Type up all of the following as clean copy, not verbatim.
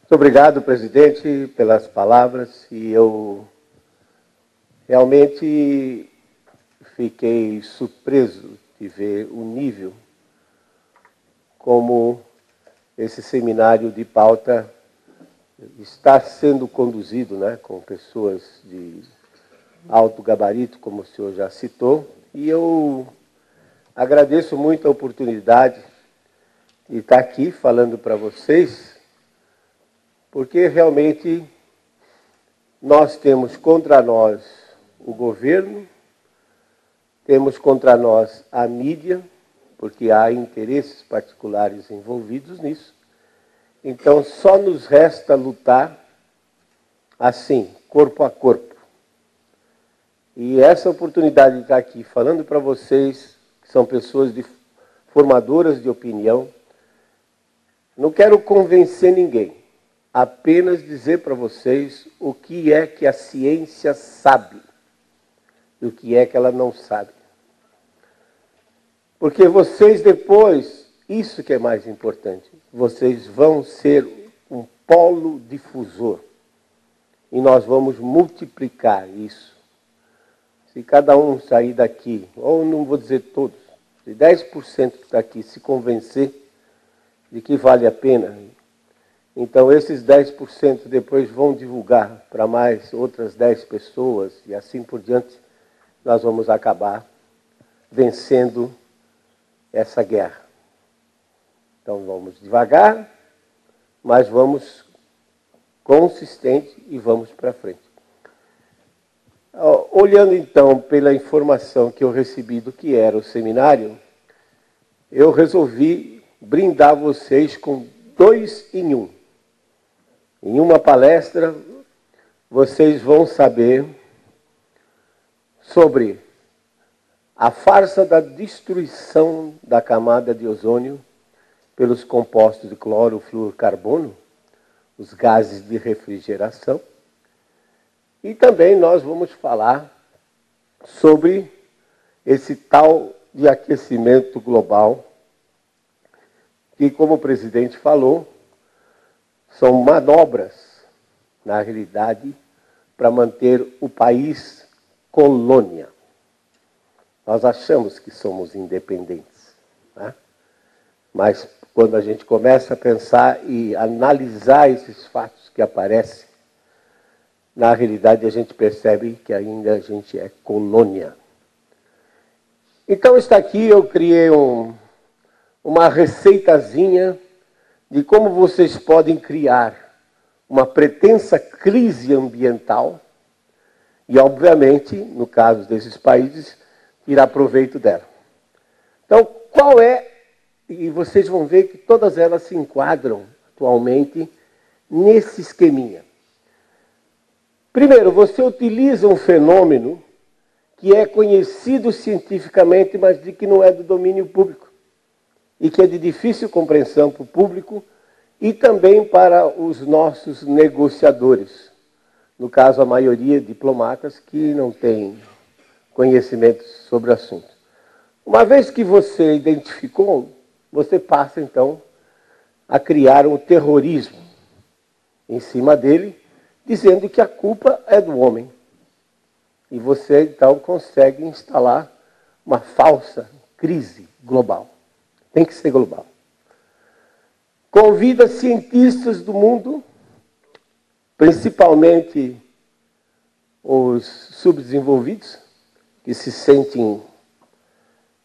Muito obrigado, presidente, pelas palavras. E eu realmente fiquei surpreso de ver o nível como esse seminário de pauta está sendo conduzido, né, com pessoas de alto gabarito, como o senhor já citou. E eu agradeço muito a oportunidade de estar aqui falando para vocês, porque realmente nós temos contra nós o governo, temos contra nós a mídia, porque há interesses particulares envolvidos nisso. Então, só nos resta lutar assim, corpo a corpo. E essa oportunidade de estar aqui falando para vocês, que são pessoas formadoras de opinião, não quero convencer ninguém, apenas dizer para vocês o que é que a ciência sabe e o que é que ela não sabe. Porque vocês depois, isso que é mais importante, vocês vão ser um polo difusor. E nós vamos multiplicar isso. Se cada um sair daqui, ou não vou dizer todos, se 10% que está aqui se convencer de que vale a pena, então esses 10% depois vão divulgar para mais outras 10 pessoas, e assim por diante, nós vamos acabar vencendo essa guerra. Então vamos devagar, mas vamos consistente e vamos para frente. Olhando então pela informação que eu recebi do que era o seminário, eu resolvi brindar vocês com 2 em 1. Em uma palestra, vocês vão saber sobre a farsa da destruição da camada de ozônio pelos compostos de cloro, flúor, carbono, os gases de refrigeração. E também nós vamos falar sobre esse tal de aquecimento global, que, como o presidente falou, são manobras, na realidade, para manter o país colônia. Nós achamos que somos independentes, né? Mas quando a gente começa a pensar e analisar esses fatos que aparecem, na realidade a gente percebe que ainda a gente é colônia. Então está aqui, eu criei uma receitazinha de como vocês podem criar uma pretensa crise ambiental e, obviamente, no caso desses países, tirar proveito dela. Então, qual é, e vocês vão ver que todas elas se enquadram atualmente nesse esqueminha. Primeiro, você utiliza um fenômeno que é conhecido cientificamente, mas de que não é do domínio público, e que é de difícil compreensão para o público e também para os nossos negociadores. No caso, a maioria diplomatas que não têm conhecimento sobre o assunto. Uma vez que você identificou, você passa, então, a criar um terrorismo em cima dele, dizendo que a culpa é do homem. E você, então, consegue instalar uma falsa crise global. Tem que ser global. Convida cientistas do mundo, principalmente os subdesenvolvidos, que se sentem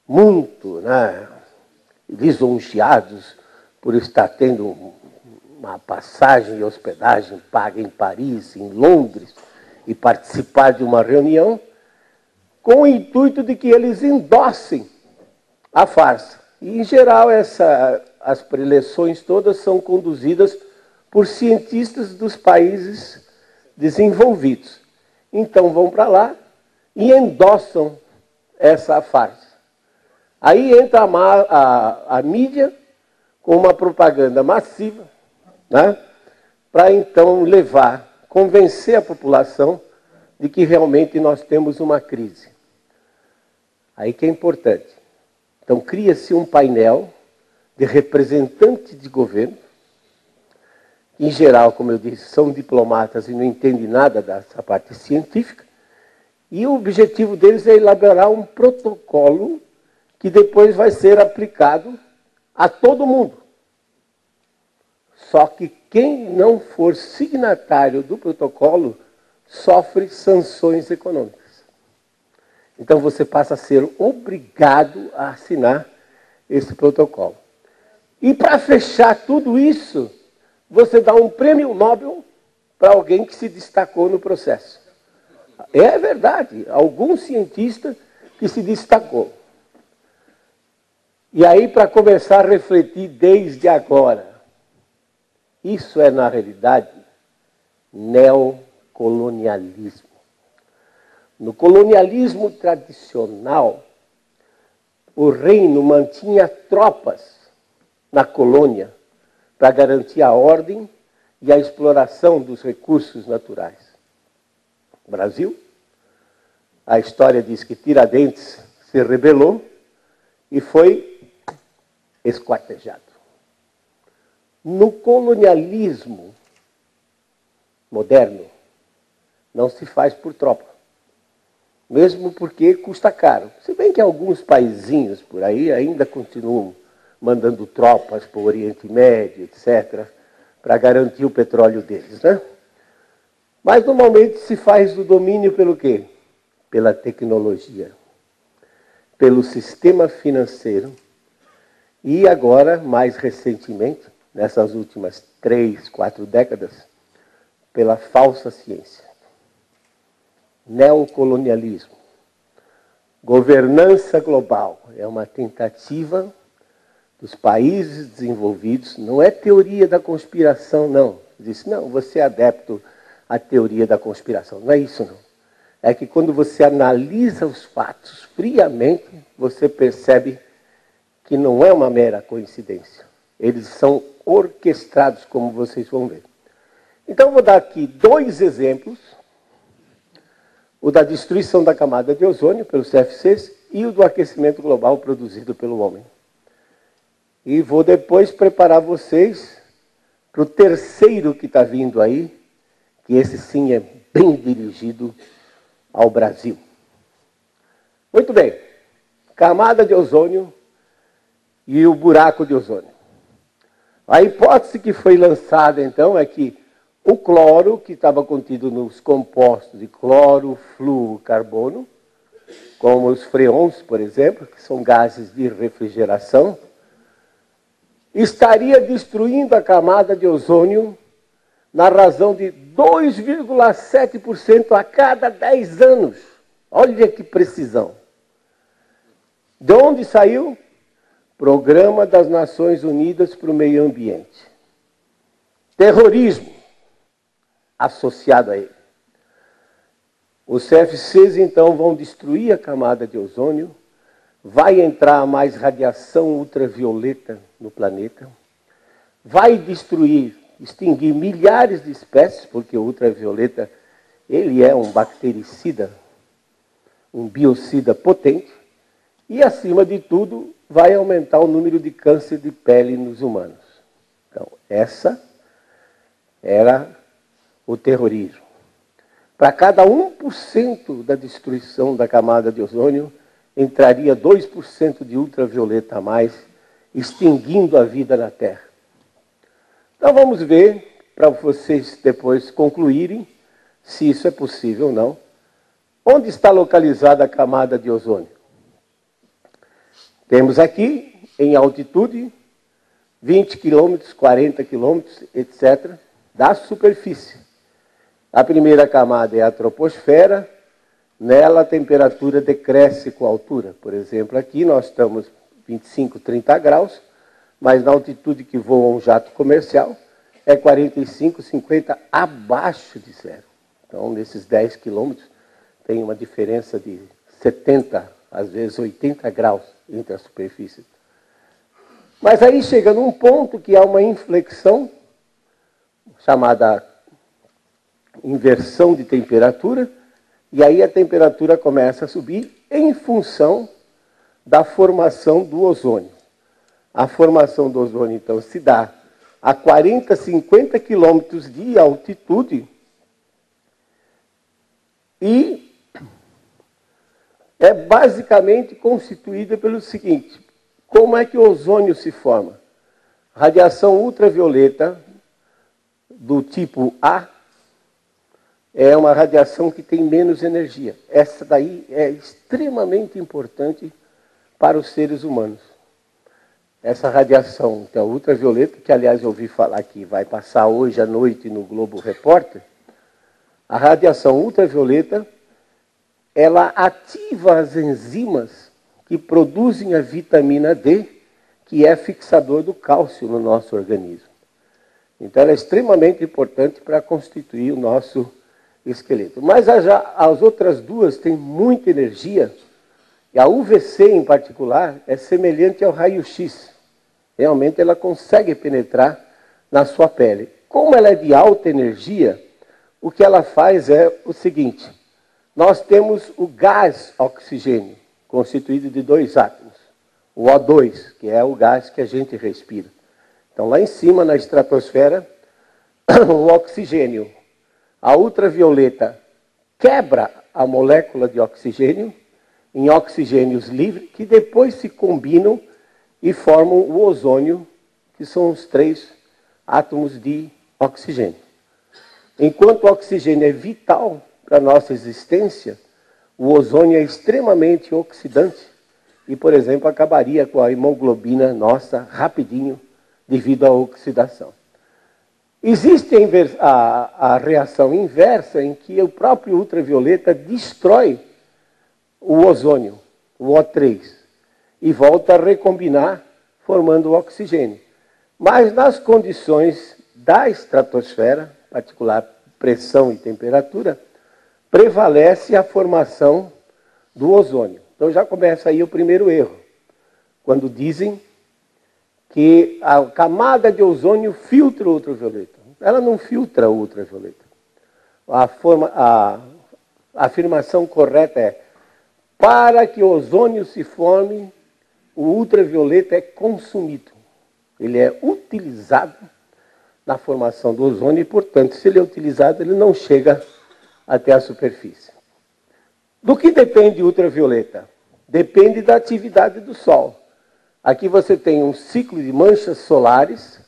muito, né, lisonjeados por estar tendo uma passagem e hospedagem paga em Paris, em Londres, e participar de uma reunião, com o intuito de que eles endossem a farsa. E, em geral, as preleções todas são conduzidas por cientistas dos países desenvolvidos. Então, vão para lá e endossam essa farsa. Aí entra a mídia com uma propaganda massiva, né, para então convencer a população de que realmente nós temos uma crise. Aí que é importante. Então, cria-se um painel de representantes de governo que, em geral, como eu disse, são diplomatas e não entendem nada dessa parte científica, e o objetivo deles é elaborar um protocolo que depois vai ser aplicado a todo mundo. Só que quem não for signatário do protocolo sofre sanções econômicas. Então você passa a ser obrigado a assinar esse protocolo. E para fechar tudo isso, você dá um prêmio Nobel para alguém que se destacou no processo. É verdade, algum cientista que se destacou. E aí, para começar a refletir desde agora, isso é, na realidade, neocolonialismo. No colonialismo tradicional, o reino mantinha tropas na colônia para garantir a ordem e a exploração dos recursos naturais. No Brasil, a história diz que Tiradentes se rebelou e foi esquartejado. No colonialismo moderno, não se faz por tropa. Mesmo porque custa caro. Se bem que alguns paizinhos por aí ainda continuam mandando tropas para o Oriente Médio, etc., para garantir o petróleo deles, né? Mas normalmente se faz o domínio pelo quê? Pela tecnologia, pelo sistema financeiro e agora, mais recentemente, nessas últimas 3, 4 décadas, pela falsa ciência. Neocolonialismo. Governança global é uma tentativa dos países desenvolvidos, não é teoria da conspiração, não. Diz, não, você é adepto à teoria da conspiração. Não é isso, não. É que quando você analisa os fatos friamente, você percebe que não é uma mera coincidência. Eles são orquestrados, como vocês vão ver. Então, vou dar aqui 2 exemplos. O da destruição da camada de ozônio pelos CFCs e o do aquecimento global produzido pelo homem. E vou depois preparar vocês para o terceiro que está vindo aí, que esse sim é bem dirigido ao Brasil. Muito bem. Camada de ozônio e o buraco de ozônio. A hipótese que foi lançada, então, é que o cloro, que estava contido nos compostos de clorofluorcarbono, como os freons, por exemplo, que são gases de refrigeração, estaria destruindo a camada de ozônio na razão de 2,7% a cada 10 anos. Olha que precisão. De onde saiu? Programa das Nações Unidas para o Meio Ambiente. Terrorismo associado a ele. Os CFCs, então, vão destruir a camada de ozônio, vai entrar mais radiação ultravioleta no planeta, vai destruir, extinguir milhares de espécies, porque o ultravioleta, ele é um bactericida, um biocida potente, e, acima de tudo, vai aumentar o número de câncer de pele nos humanos. Então, essa era o terrorismo. Para cada 1% da destruição da camada de ozônio, entraria 2% de ultravioleta a mais, extinguindo a vida na Terra. Então vamos ver, para vocês depois concluírem, se isso é possível ou não, onde está localizada a camada de ozônio. Temos aqui, em altitude, 20 quilômetros, 40 quilômetros, etc., da superfície. A primeira camada é a troposfera, nela a temperatura decresce com a altura. Por exemplo, aqui nós estamos 25, 30 graus, mas na altitude que voa um jato comercial é 45, 50 abaixo de zero. Então, nesses 10 quilômetros, tem uma diferença de 70, às vezes 80 graus entre a superfície. Mas aí chega num ponto que há uma inflexão, chamada inversão de temperatura, e aí a temperatura começa a subir em função da formação do ozônio. A formação do ozônio, então, se dá a 40, 50 quilômetros de altitude e é basicamente constituída pelo seguinte: como é que o ozônio se forma? Radiação ultravioleta do tipo A é uma radiação que tem menos energia. Essa daí é extremamente importante para os seres humanos. Essa radiação, que é ultravioleta, que aliás eu ouvi falar que vai passar hoje à noite no Globo Repórter, a radiação ultravioleta, ela ativa as enzimas que produzem a vitamina D, que é fixador do cálcio no nosso organismo. Então, ela é extremamente importante para constituir o nosso esqueleto. Mas as outras duas têm muita energia, e a UVC, em particular, é semelhante ao raio-x. Realmente, ela consegue penetrar na sua pele. Como ela é de alta energia, o que ela faz é o seguinte: nós temos o gás oxigênio, constituído de 2 átomos. O O2, que é o gás que a gente respira. Então, lá em cima, na estratosfera, o oxigênio, a ultravioleta, quebra a molécula de oxigênio em oxigênios livres, que depois se combinam e formam o ozônio, que são os 3 átomos de oxigênio. Enquanto o oxigênio é vital para a nossa existência, o ozônio é extremamente oxidante e, por exemplo, acabaria com a hemoglobina nossa rapidinho devido à oxidação. Existe a reação inversa em que o próprio ultravioleta destrói o ozônio, o O3, e volta a recombinar, formando o oxigênio. Mas nas condições da estratosfera, particular pressão e temperatura, prevalece a formação do ozônio. Então já começa aí o primeiro erro, quando dizem que a camada de ozônio filtra o ultravioleta. Ela não filtra o ultravioleta. A afirmação correta é: para que o ozônio se forme, o ultravioleta é consumido. Ele é utilizado na formação do ozônio e, portanto, se ele é utilizado, ele não chega até a superfície. Do que depende o ultravioleta? Depende da atividade do Sol. Aqui você tem um ciclo de manchas solares,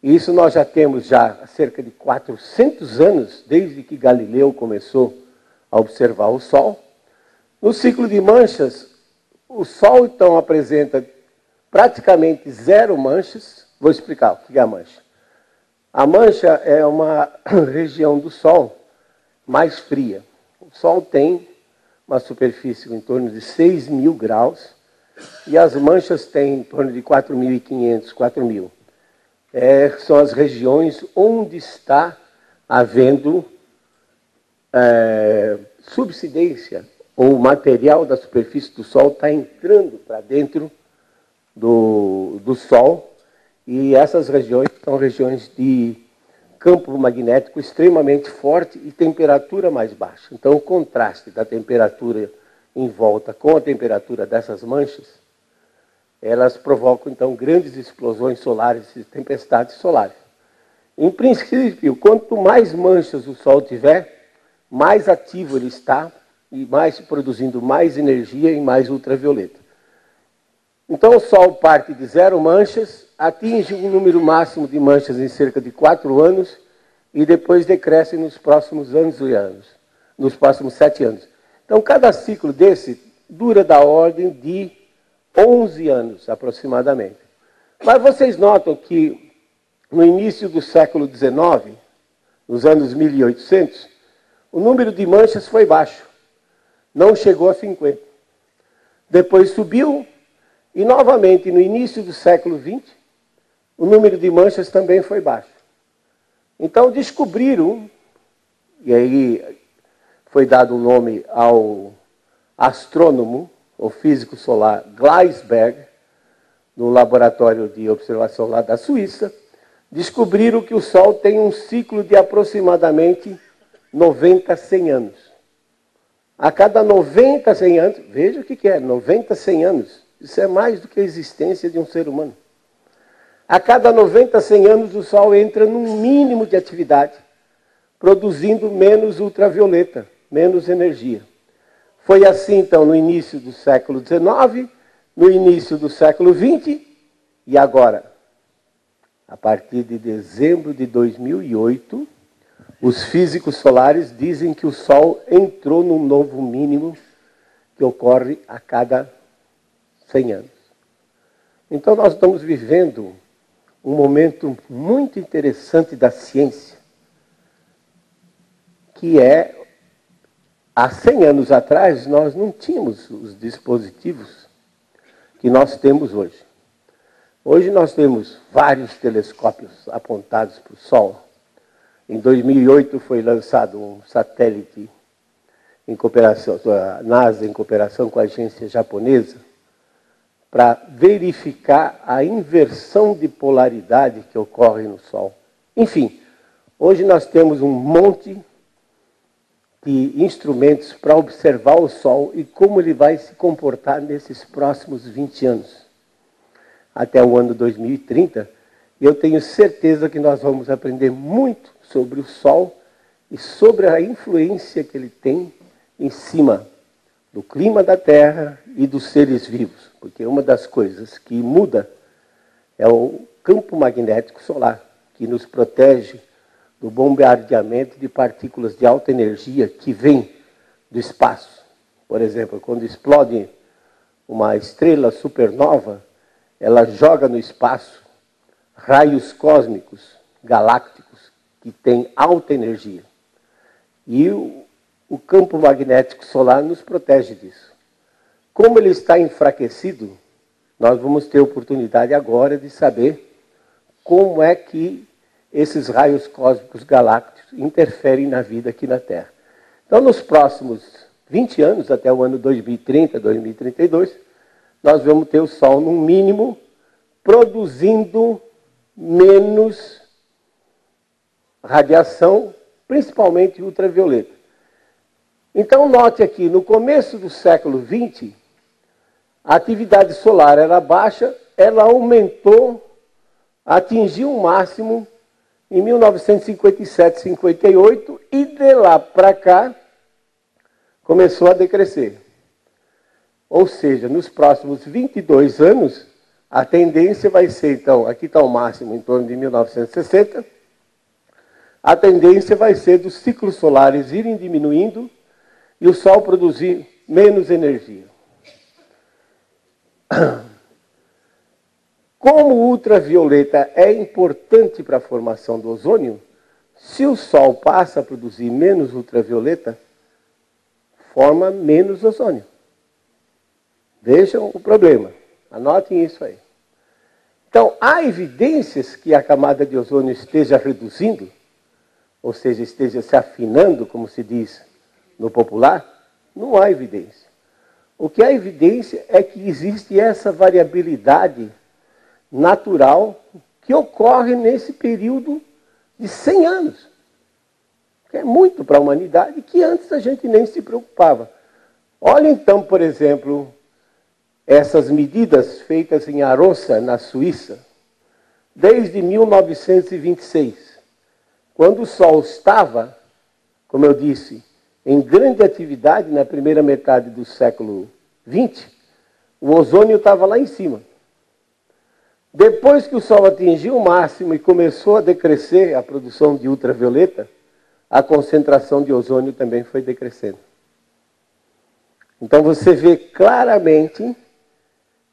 e isso nós já temos há cerca de 400 anos, desde que Galileu começou a observar o Sol. No ciclo de manchas, o Sol, então, apresenta praticamente 0 manchas. Vou explicar o que é a mancha. A mancha é uma região do Sol mais fria. O Sol tem uma superfície em torno de 6.000 graus, e as manchas têm em torno de 4.500, 4.000. São as regiões onde está havendo subsidência, ou o material da superfície do Sol está entrando para dentro do Sol, e essas regiões são regiões de campo magnético extremamente forte e temperatura mais baixa. Então, o contraste da temperatura em volta com a temperatura dessas manchas, elas provocam, então, grandes explosões solares e tempestades solares. Em princípio, quanto mais manchas o Sol tiver, mais ativo ele está e mais produzindo mais energia e mais ultravioleta. Então, o Sol parte de 0 manchas, atinge um número máximo de manchas em cerca de 4 anos e depois decresce nos próximos nos próximos 7 anos. Então, cada ciclo desse dura da ordem de 11 anos, aproximadamente. Mas vocês notam que no início do século XIX, nos anos 1800, o número de manchas foi baixo. Não chegou a 50. Depois subiu e, novamente, no início do século XX, o número de manchas também foi baixo. Então, descobriram, e aí foi dado o nome ao astrônomo, ou físico solar, Gleisberg, no laboratório de observação lá da Suíça, descobriram que o Sol tem um ciclo de aproximadamente 90, 100 anos. A cada 90, 100 anos, veja o que é, 90, 100 anos. Isso é mais do que a existência de um ser humano. A cada 90, 100 anos, o Sol entra num mínimo de atividade, produzindo menos ultravioleta, menos energia. Foi assim, então, no início do século XIX, no início do século XX, e agora, a partir de dezembro de 2008, os físicos solares dizem que o Sol entrou num novo mínimo que ocorre a cada 100 anos. Então, nós estamos vivendo um momento muito interessante da ciência, que é, há 100 anos atrás, nós não tínhamos os dispositivos que nós temos hoje. Hoje nós temos vários telescópios apontados para o Sol. Em 2008 foi lançado um satélite em cooperação, a NASA em cooperação com a agência japonesa, para verificar a inversão de polaridade que ocorre no Sol. Enfim, hoje nós temos um monte de instrumentos para observar o Sol e como ele vai se comportar nesses próximos 20 anos, até o ano 2030. E eu tenho certeza que nós vamos aprender muito sobre o Sol e sobre a influência que ele tem em cima do clima da Terra e dos seres vivos. Porque uma das coisas que muda é o campo magnético solar, que nos protege do bombardeamento de partículas de alta energia que vêm do espaço. Por exemplo, quando explode uma estrela supernova, ela joga no espaço raios cósmicos, galácticos, que têm alta energia. E o campo magnético solar nos protege disso. Como ele está enfraquecido, nós vamos ter oportunidade agora de saber como é que esses raios cósmicos galácticos interferem na vida aqui na Terra. Então, nos próximos 20 anos, até o ano 2030, 2032, nós vamos ter o Sol, no mínimo, produzindo menos radiação, principalmente ultravioleta. Então, note aqui, no começo do século XX, a atividade solar era baixa, ela aumentou, atingiu um máximo em 1957, 58, e de lá para cá começou a decrescer. Ou seja, nos próximos 22 anos, a tendência vai ser, então, aqui está o máximo em torno de 1960, a tendência vai ser dos ciclos solares irem diminuindo e o Sol produzir menos energia. Como o ultravioleta é importante para a formação do ozônio, se o Sol passa a produzir menos ultravioleta, forma menos ozônio. Vejam o problema. Anotem isso aí. Então, há evidências que a camada de ozônio esteja reduzindo, ou seja, esteja se afinando, como se diz no popular? Não há evidência. O que há evidência é que existe essa variabilidade natural que ocorre nesse período de 100 anos. Que é muito para a humanidade, que antes a gente nem se preocupava. Olha então, por exemplo, essas medidas feitas em Arosa, na Suíça, desde 1926. Quando o Sol estava, como eu disse, em grande atividade na primeira metade do século XX, o ozônio estava lá em cima. Depois que o Sol atingiu o máximo e começou a decrescer a produção de ultravioleta, a concentração de ozônio também foi decrescendo. Então você vê claramente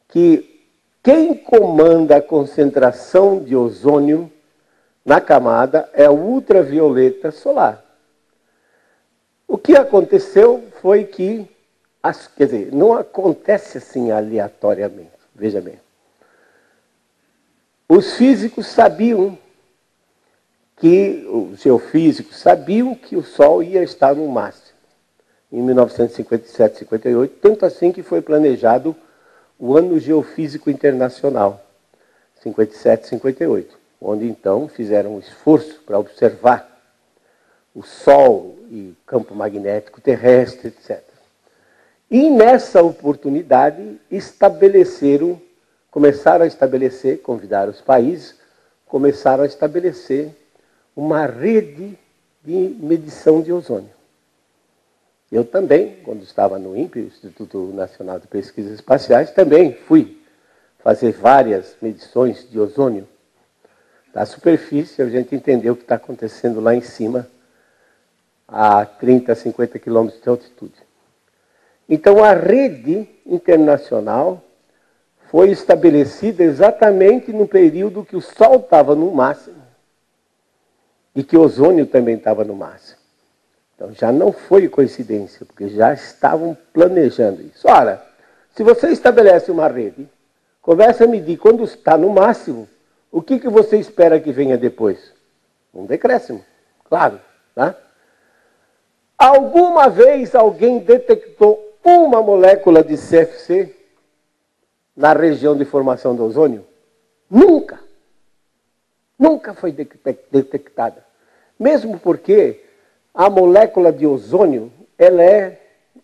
que quem comanda a concentração de ozônio na camada é o ultravioleta solar. O que aconteceu foi que, quer dizer, não acontece assim aleatoriamente, veja bem. Os físicos sabiam os geofísicos sabiam que o Sol ia estar no máximo, em 1957, 58, tanto assim que foi planejado o Ano Geofísico Internacional, 57, 58, onde então fizeram um esforço para observar o Sol e campo magnético terrestre, etc. E nessa oportunidade estabeleceram começaram a estabelecer, convidaram os países, começaram a estabelecer uma rede de medição de ozônio. Eu também, quando estava no INPE, Instituto Nacional de Pesquisas Espaciais, também fui fazer várias medições de ozônio. Da superfície, a gente entendeu o que está acontecendo lá em cima, a 30, 50 quilômetros de altitude. Então, a rede internacional foi estabelecida exatamente no período que o Sol estava no máximo e que o ozônio também estava no máximo. Então, já não foi coincidência, porque já estavam planejando isso. Ora, se você estabelece uma rede, começa a medir quando está no máximo, o que você espera que venha depois? Um decréscimo, claro. Tá? Alguma vez alguém detectou uma molécula de CFC na região de formação do ozônio? Nunca. Nunca foi detectada. Mesmo porque a molécula de ozônio, ela é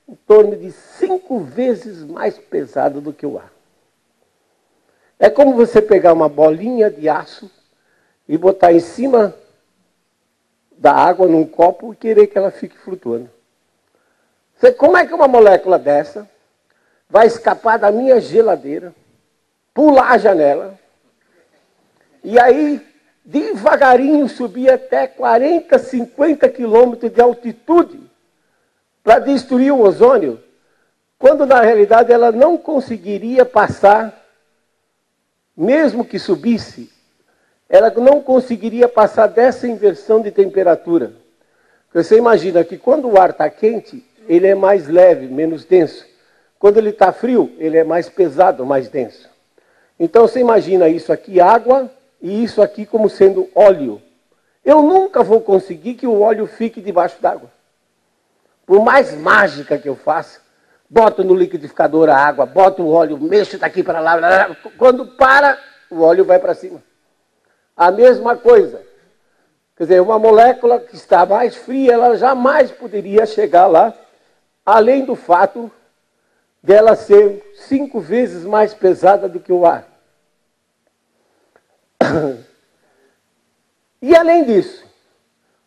em torno de 5 vezes mais pesada do que o ar. É como você pegar uma bolinha de aço e botar em cima da água num copo e querer que ela fique flutuando. Como é que uma molécula dessa vai escapar da minha geladeira, pular a janela, e aí devagarinho subir até 40, 50 quilômetros de altitude para destruir o ozônio, quando na realidade ela não conseguiria passar, mesmo que subisse, ela não conseguiria passar dessa inversão de temperatura. Você imagina que quando o ar está quente, ele é mais leve, menos denso. Quando ele está frio, ele é mais pesado, mais denso. Então você imagina isso aqui, água, e isso aqui como sendo óleo. Eu nunca vou conseguir que o óleo fique debaixo d'água. Por mais mágica que eu faça, boto no liquidificador a água, boto o óleo, mexo daqui para lá, quando para, o óleo vai para cima. A mesma coisa. Quer dizer, uma molécula que está mais fria, ela jamais poderia chegar lá, além do fato dela ser 5 vezes mais pesada do que o ar. E além disso,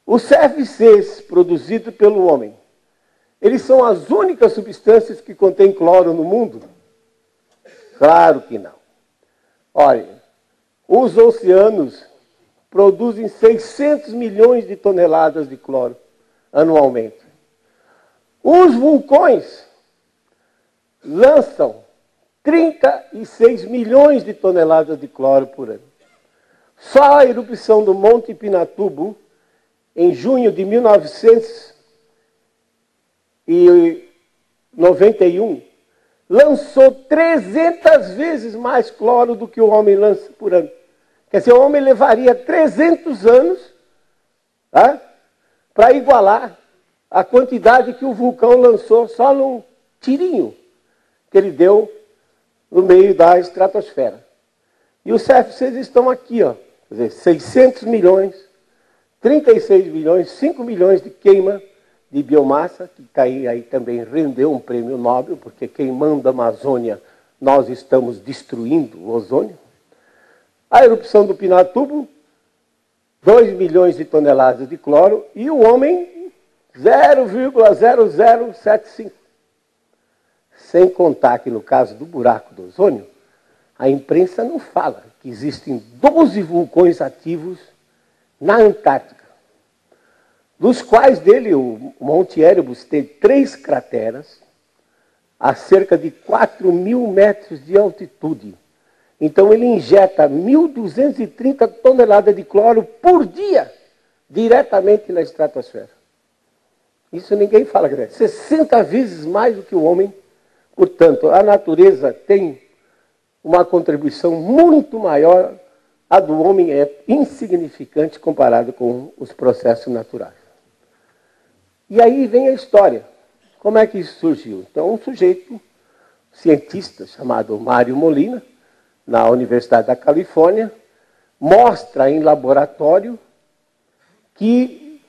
os CFCs produzidos pelo homem, eles são as únicas substâncias que contêm cloro no mundo? Claro que não. Olha, os oceanos produzem 600 milhões de toneladas de cloro anualmente. Os vulcões lançam 36 milhões de toneladas de cloro por ano. Só a erupção do Monte Pinatubo, em junho de 1991, lançou 300 vezes mais cloro do que o homem lança por ano. Quer dizer, o homem levaria 300 anos, tá, para igualar a quantidade que o vulcão lançou só num tirinho que ele deu no meio da estratosfera. E os CFCs estão aqui, ó. Quer dizer, 600 milhões, 36 milhões, 5 milhões de queima de biomassa, que aí também rendeu um prêmio Nobel, porque queimando a Amazônia, nós estamos destruindo o ozônio. A erupção do Pinatubo, 2 milhões de toneladas de cloro, e o homem, 0,0075. Sem contar que no caso do buraco do ozônio, a imprensa não fala que existem 12 vulcões ativos na Antártica, dos quais dele, o Monte Erebus, tem 3 crateras a cerca de 4.000 metros de altitude. Então ele injeta 1.230 toneladas de cloro por dia, diretamente na estratosfera. Isso ninguém fala, 60 vezes mais do que o homem. Portanto, a natureza tem uma contribuição muito maior, a do homem é insignificante comparado com os processos naturais. E aí vem a história. Como é que isso surgiu? Então, um sujeito, cientista, chamado Mário Molina, na Universidade da Califórnia, mostra em laboratório que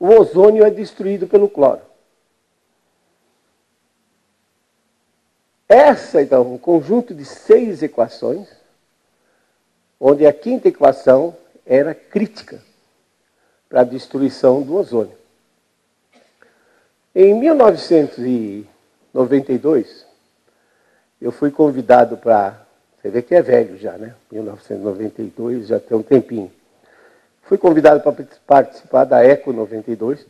o ozônio é destruído pelo cloro. Essa, então, um conjunto de 6 equações, onde a quinta equação era crítica para a destruição do ozônio. Em 1992, eu fui convidado para... Você vê que é velho já, né? 1992, já tem um tempinho. Fui convidado para participar da ECO 92,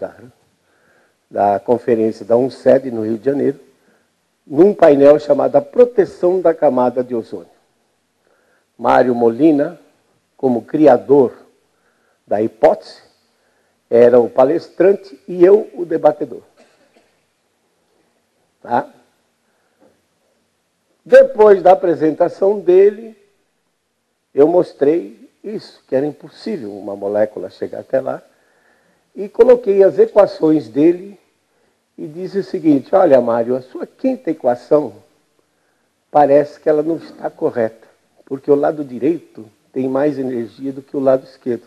da conferência da UNCED, no Rio de Janeiro, num painel chamado A Proteção da Camada de Ozônio. Mário Molina, como criador da hipótese, era o palestrante e eu o debatedor. Tá? Depois da apresentação dele, eu mostrei isso, que era impossível uma molécula chegar até lá, e coloquei as equações dele e disse o seguinte: olha, Mário, a sua quinta equação parece que ela não está correta, porque o lado direito tem mais energia do que o lado esquerdo.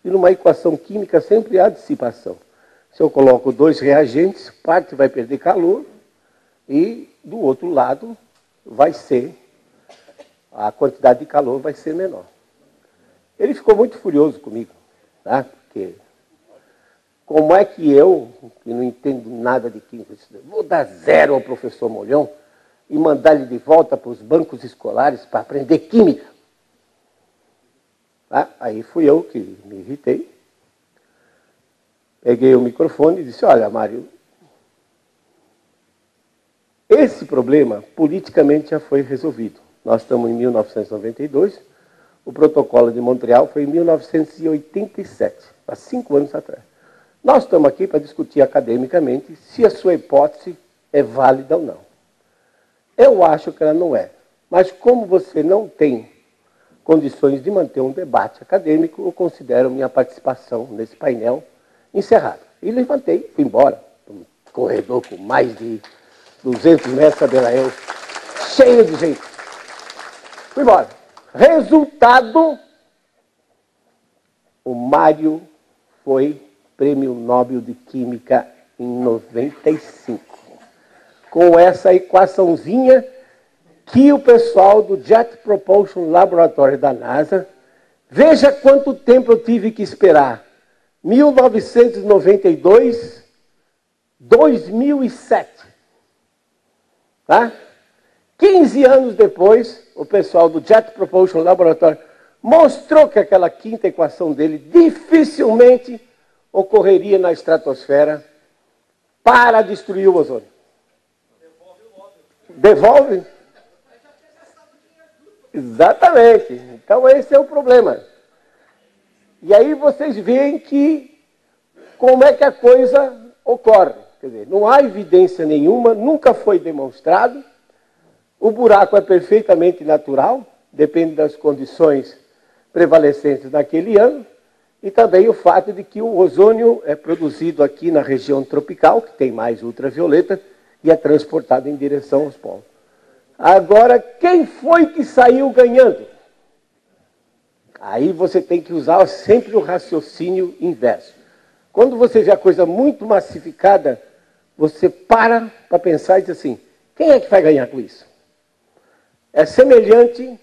E numa equação química sempre há dissipação. Se eu coloco 2 reagentes, parte vai perder calor e do outro lado vai ser, a quantidade de calor vai ser menor. Ele ficou muito furioso comigo, tá? Porque como é que eu, que não entendo nada de química, vou dar 0 ao professor Molhão e mandar ele de volta para os bancos escolares para aprender química? Tá? Aí fui eu que me irritei, peguei o microfone e disse: olha, Mário, esse problema politicamente já foi resolvido. Nós estamos em 1992, o protocolo de Montreal foi em 1987, há 5 anos atrás. Nós estamos aqui para discutir academicamente se a sua hipótese é válida ou não. Eu acho que ela não é, mas como você não tem condições de manter um debate acadêmico, eu considero minha participação nesse painel encerrada. E levantei, fui embora, um corredor com mais de 200 metros, sabela eu, cheio de gente. Fui embora. Resultado, o Mário foi Prêmio Nobel de Química em 95. Com essa equaçãozinha que o pessoal do Jet Propulsion Laboratory da NASA, veja quanto tempo eu tive que esperar. 1992, 2007. Tá? 15 anos depois, o pessoal do Jet Propulsion Laboratory mostrou que aquela quinta equação dele dificilmente ocorreria na estratosfera para destruir o ozônio. Devolve? Exatamente. Então esse é o problema. E aí vocês veem que como é que a coisa ocorre. Quer dizer, não há evidência nenhuma, nunca foi demonstrado. O buraco é perfeitamente natural, depende das condições prevalecentes naquele ano, e também o fato de que o ozônio é produzido aqui na região tropical, que tem mais ultravioleta, e é transportado em direção aos polos. Agora, quem foi que saiu ganhando? Aí você tem que usar sempre o raciocínio inverso. Quando você vê a coisa muito massificada, você para pensar e diz assim: quem é que vai ganhar com isso? É semelhante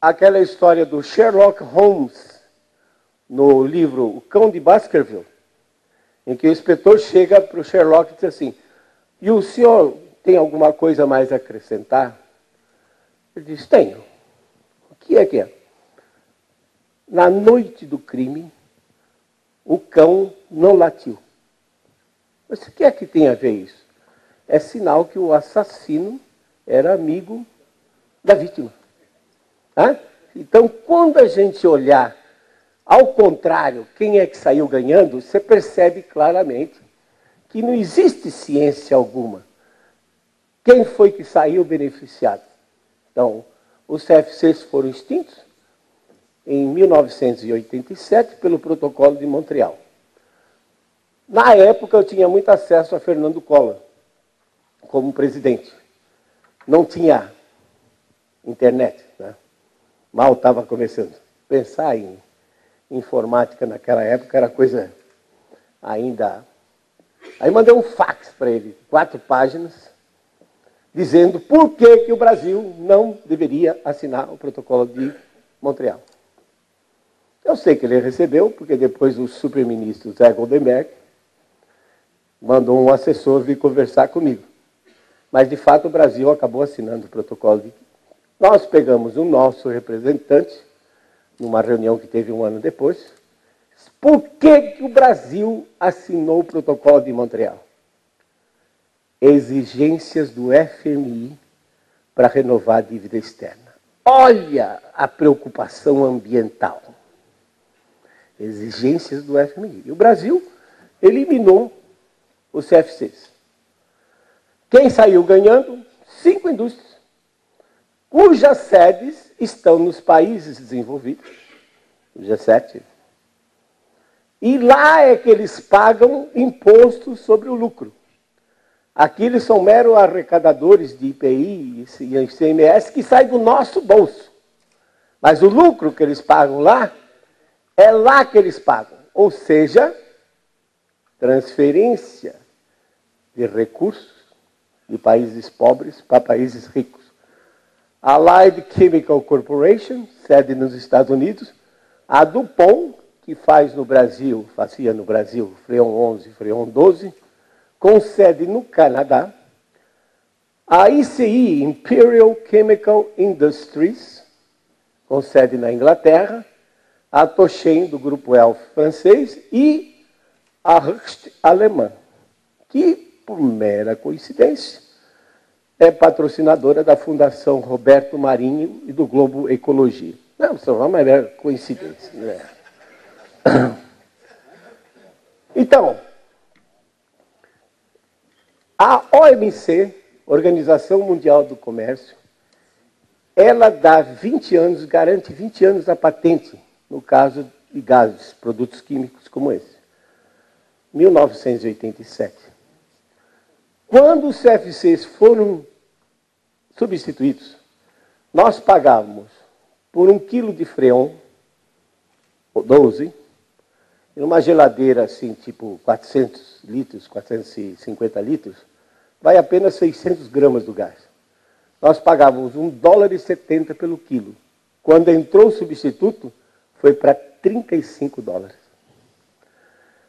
àquela história do Sherlock Holmes, no livro O Cão de Baskerville, em que o inspetor chega para o Sherlock e diz assim: e o senhor tem alguma coisa mais a acrescentar? Ele diz: tenho. O que é que é? Na noite do crime, o cão não latiu. Mas o que é que tem a ver isso? É sinal que o assassino era amigo da vítima. Tá? Então, quando a gente olhar ao contrário, quem é que saiu ganhando, você percebe claramente que não existe ciência alguma. Quem foi que saiu beneficiado? Então, os CFCs foram extintos em 1987 pelo Protocolo de Montreal. Na época, eu tinha muito acesso a Fernando Collor como presidente. Não tinha internet, né? Mal estava começando. Pensar em informática naquela época era coisa ainda... Aí mandei um fax para ele, 4 páginas, dizendo por que o Brasil não deveria assinar o protocolo de Montreal. Eu sei que ele recebeu, porque depois o superministro Zé Goldenberg mandou um assessor vir conversar comigo. Mas, de fato, o Brasil acabou assinando o protocolo. Nós pegamos o nosso representante, numa reunião que teve um ano depois. Por que o Brasil assinou o protocolo de Montreal? Exigências do FMI para renovar a dívida externa. Olha a preocupação ambiental. Exigências do FMI. E o Brasil eliminou os CFCs. Quem saiu ganhando? 5 indústrias, cujas sedes estão nos países desenvolvidos, o G7. E lá é que eles pagam imposto sobre o lucro. Aqui eles são meros arrecadadores de IPI e ICMS que sai do nosso bolso. Mas o lucro que eles pagam lá, é lá que eles pagam. Ou seja, transferência de recursos de países pobres para países ricos. A Allied Chemical Corporation, sede nos Estados Unidos, a DuPont, que fazia no Brasil Freon 11, Freon 12, com sede no Canadá, a ICI, Imperial Chemical Industries, com sede na Inglaterra, a Toshen, do Grupo Elf francês, e a Hoechst alemã, que, por mera coincidência, é patrocinadora da Fundação Roberto Marinho e do Globo Ecologia. Não, isso é uma mera coincidência. Né? Então, a OMC, Organização Mundial do Comércio, ela dá 20 anos, garante 20 anos a patente, no caso de gases, produtos químicos como esse. 1987. Quando os CFCs foram substituídos, nós pagávamos por 1 quilo de Freon 12, em uma geladeira assim, tipo 400 litros, 450 litros, vai apenas 600 gramas do gás. Nós pagávamos $1,70 pelo quilo. Quando entrou o substituto, foi para $35.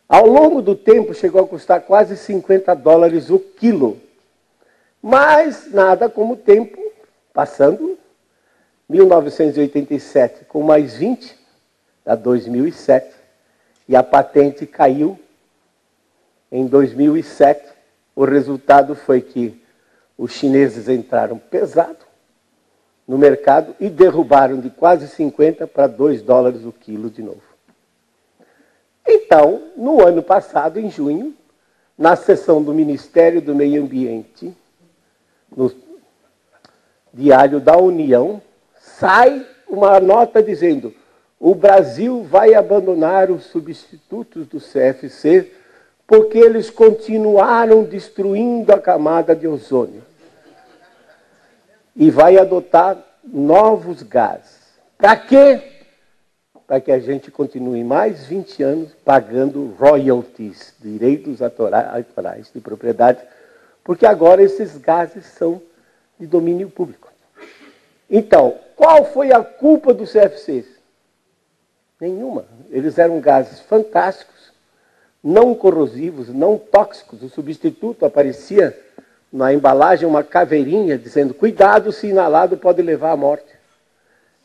Ao longo do tempo, chegou a custar quase $50 o quilo. Mas nada como o tempo passando. 1987, com mais 20, a 2007. E a patente caiu em 2007. O resultado foi que os chineses entraram pesado no mercado e derrubaram de quase 50 para $2 o quilo de novo. Então, no ano passado, em junho, na sessão do Ministério do Meio Ambiente, no Diário da União, sai uma nota dizendo: o Brasil vai abandonar os substitutos do CFC porque eles continuaram destruindo a camada de ozônio. E vai adotar novos gases. Para quê? Para que a gente continue mais 20 anos pagando royalties, direitos autorais de propriedade, porque agora esses gases são de domínio público. Então, qual foi a culpa dos CFCs? Nenhuma. Eles eram gases fantásticos, não corrosivos, não tóxicos. O substituto aparecia na embalagem uma caveirinha dizendo: cuidado, se inalado pode levar à morte.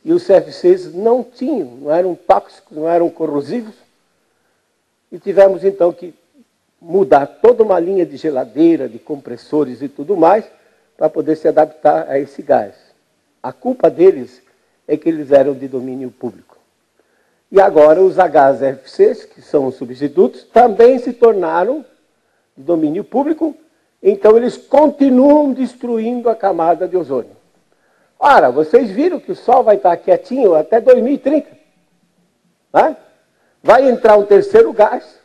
E os CFCs não tinham, não eram tóxicos, não eram corrosivos. E tivemos então que mudar toda uma linha de geladeira, de compressores e tudo mais, para poder se adaptar a esse gás. A culpa deles é que eles eram de domínio público. E agora os HFCs, que são os substitutos, também se tornaram de domínio público, então eles continuam destruindo a camada de ozônio. Ora, vocês viram que o Sol vai estar quietinho até 2030. Né? Vai entrar um terceiro gás,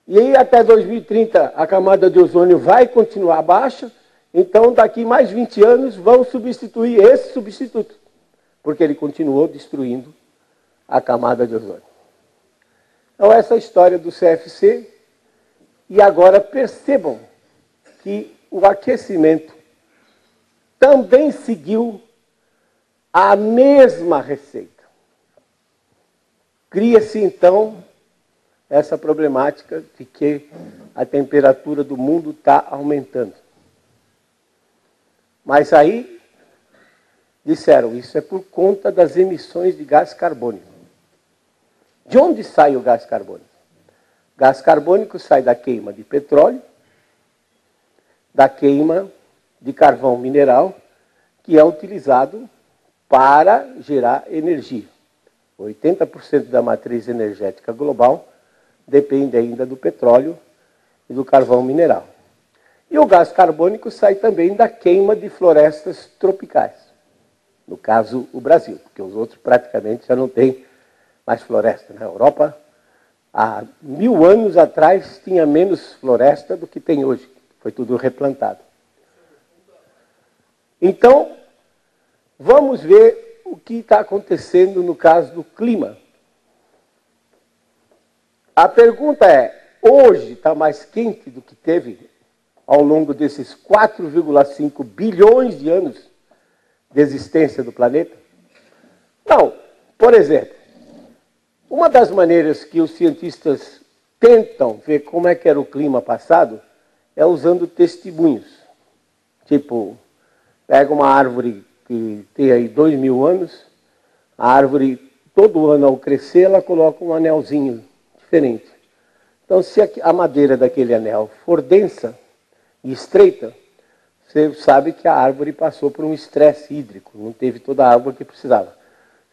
e aí até 2030 a camada de ozônio vai continuar baixa, então daqui mais 20 anos vão substituir esse substituto, porque ele continuou destruindo a camada de ozônio. Então essa é a história do CFC, e agora percebam que o aquecimento também seguiu a mesma receita. Cria-se, então, essa problemática de que a temperatura do mundo está aumentando. Mas aí, disseram, isso é por conta das emissões de gás carbônico. De onde sai o gás carbônico? Gás carbônico sai da queima de petróleo, da queima de carvão mineral, que é utilizado para gerar energia. 80% da matriz energética global depende ainda do petróleo e do carvão mineral. E o gás carbônico sai também da queima de florestas tropicais. No caso, o Brasil, porque os outros praticamente já não têm mais floresta. Na Europa, há 1000 anos atrás, tinha menos floresta do que tem hoje. Foi tudo replantado. Então, vamos ver o que está acontecendo no caso do clima. A pergunta é, hoje está mais quente do que teve ao longo desses 4,5 bilhões de anos de existência do planeta? Não. Por exemplo, uma das maneiras que os cientistas tentam ver como é que era o clima passado é usando testemunhos. Tipo, pega uma árvore que tem aí 2000 anos, a árvore, todo ano ao crescer, ela coloca um anelzinho diferente. Então, se a madeira daquele anel for densa e estreita, você sabe que a árvore passou por um estresse hídrico, não teve toda a água que precisava.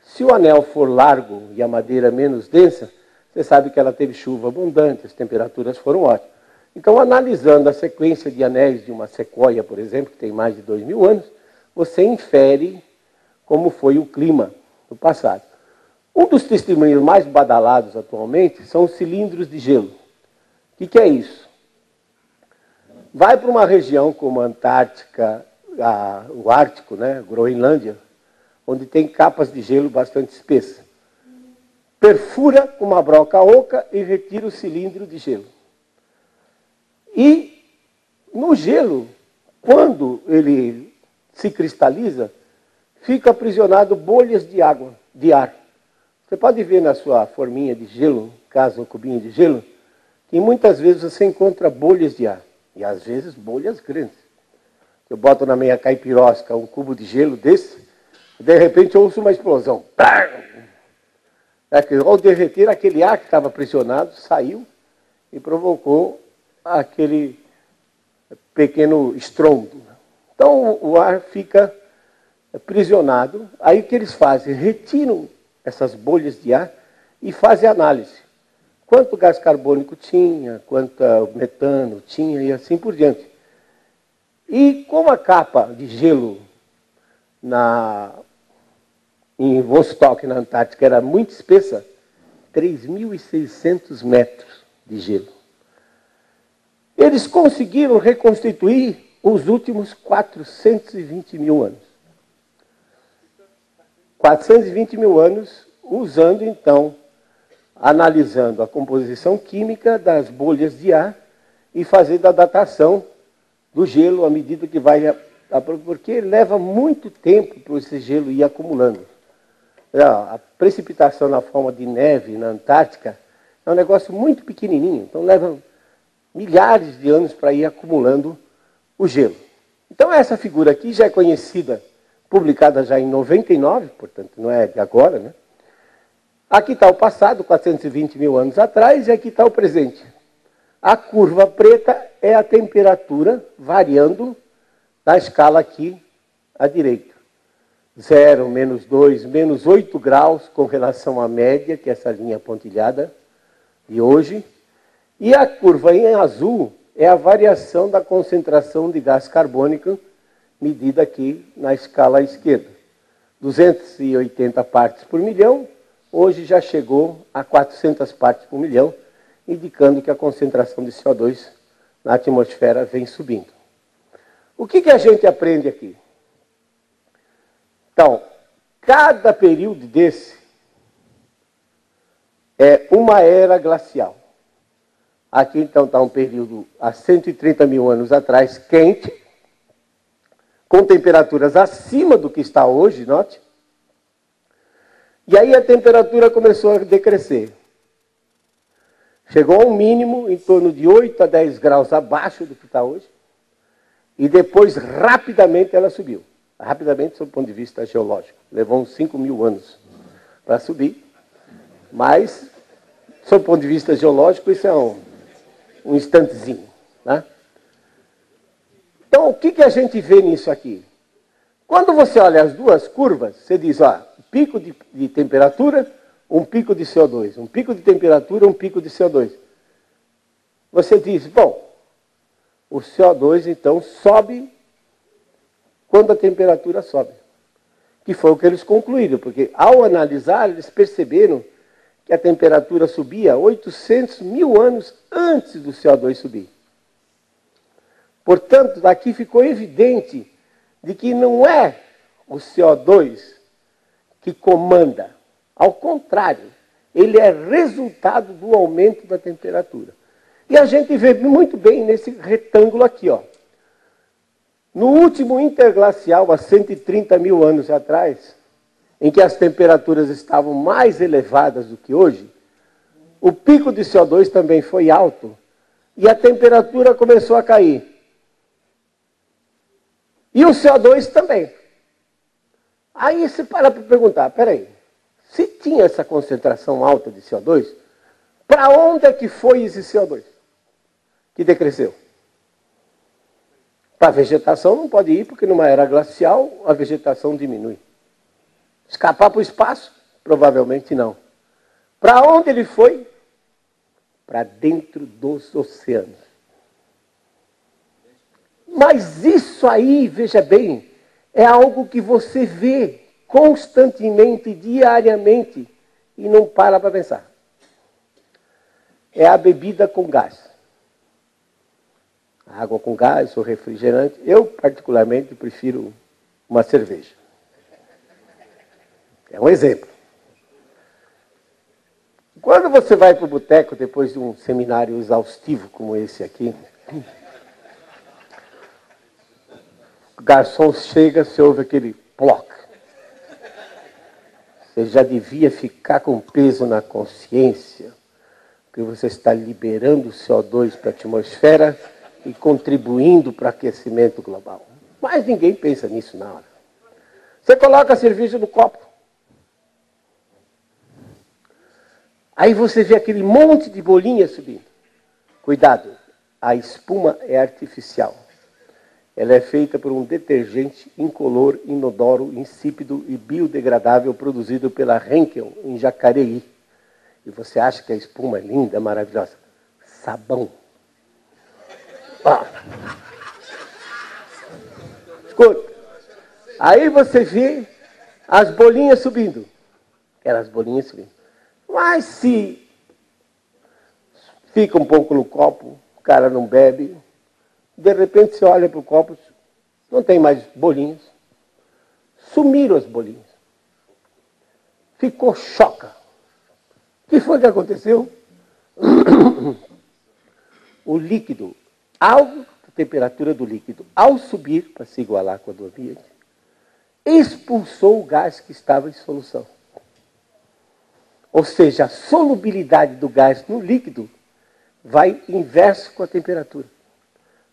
Se o anel for largo e a madeira menos densa, você sabe que ela teve chuva abundante, as temperaturas foram ótimas. Então, analisando a sequência de anéis de uma sequoia, por exemplo, que tem mais de 2000 anos, você infere como foi o clima no passado. Um dos testemunhos mais badalados atualmente são os cilindros de gelo. O que é isso? Vai para uma região como a Antártica, o Ártico, né, Groenlândia, onde tem capas de gelo bastante espessas. Perfura com uma broca oca e retira o cilindro de gelo. E no gelo, quando ele se cristaliza, fica aprisionado bolhas de água, de ar. Você pode ver na sua forminha de gelo, caso um cubinho de gelo, que muitas vezes você encontra bolhas de ar. E às vezes bolhas grandes. Eu boto na minha caipirosca um cubo de gelo desse, e de repente eu ouço uma explosão. Ao derreter, aquele ar que estava aprisionado saiu e provocou aquele pequeno estrondo. Então o ar fica aprisionado. Aí o que eles fazem? Retiram essas bolhas de ar e fazem análise. Quanto gás carbônico tinha, quanto metano tinha e assim por diante. E como a capa de gelo em Vostok, na Antártica, era muito espessa, 3.600 metros de gelo. Eles conseguiram reconstituir os últimos 420 mil anos. 420 mil anos, usando então, analisando a composição química das bolhas de ar e fazendo a datação do gelo à medida que vai... Porque leva muito tempo para esse gelo ir acumulando. A precipitação na forma de neve na Antártica é um negócio muito pequenininho, então leva milhares de anos para ir acumulando o gelo. Então essa figura aqui já é conhecida, publicada já em 99, portanto não é de agora, né? Aqui está o passado, 420 mil anos atrás, e aqui está o presente. A curva preta é a temperatura variando na escala aqui à direita. 0, -2, -8 graus com relação à média, que é essa linha pontilhada de hoje. E a curva em azul é a variação da concentração de gás carbônico medida aqui na escala à esquerda. 280 partes por milhão, hoje já chegou a 400 partes por milhão, indicando que a concentração de CO2 na atmosfera vem subindo. O que a gente aprende aqui? Então, cada período desse é uma era glacial. Aqui, então, está um período há 130 mil anos atrás, quente, com temperaturas acima do que está hoje, note. E aí a temperatura começou a decrescer. Chegou a um mínimo em torno de 8 a 10 graus abaixo do que está hoje. E depois, rapidamente, ela subiu. Rapidamente, sob o ponto de vista geológico. Levou uns 5.000 anos para subir. Mas, sob o ponto de vista geológico, isso é um instantezinho. Né? Então, o que a gente vê nisso aqui? Quando você olha as duas curvas, você diz, ó, pico de temperatura, um pico de CO2. Um pico de temperatura, um pico de CO2. Você diz, bom, o CO2, então, sobe quando a temperatura sobe. Que foi o que eles concluíram, porque ao analisar, eles perceberam que a temperatura subia 800.000 anos antes do CO2 subir. Portanto, daqui ficou evidente de que não é o CO2 que comanda. Ao contrário, ele é resultado do aumento da temperatura. E a gente vê muito bem nesse retângulo aqui, ó. No último interglacial, há 130.000 anos atrás, em que as temperaturas estavam mais elevadas do que hoje, o pico de CO2 também foi alto e a temperatura começou a cair. E o CO2 também. Aí você para perguntar, peraí, se tinha essa concentração alta de CO2, para onde é que foi esse CO2 que decresceu? Para a vegetação não pode ir, porque numa era glacial a vegetação diminui. Escapar para o espaço? Provavelmente não. Para onde ele foi? Para dentro dos oceanos. Mas isso aí, veja bem, é algo que você vê constantemente, diariamente, e não para pensar. É a bebida com gás. A água com gás, o refrigerante. Eu, particularmente, prefiro uma cerveja. É um exemplo. Quando você vai para o boteco, depois de um seminário exaustivo como esse aqui, o garçom chega, você ouve aquele ploc. Você já devia ficar com peso na consciência, porque você está liberando o CO2 para a atmosfera e contribuindo para o aquecimento global. Mas ninguém pensa nisso na hora. Você coloca a cerveja no copo. Aí você vê aquele monte de bolinha subindo. Cuidado, a espuma é artificial. Ela é feita por um detergente incolor, inodoro, insípido e biodegradável produzido pela Henkel em Jacareí. E você acha que a espuma é linda, maravilhosa? Sabão. Escuta. Aí você vê as bolinhas subindo. Aquelas bolinhas subindo. Mas se fica um pouco no copo, o cara não bebe, de repente você olha para o copo, não tem mais bolinhas. Sumiram as bolinhas. Ficou choca. O que foi que aconteceu? O líquido, a temperatura do líquido, ao subir para se igualar com a do ambiente, expulsou o gás que estava em solução. Ou seja, a solubilidade do gás no líquido vai inverso com a temperatura.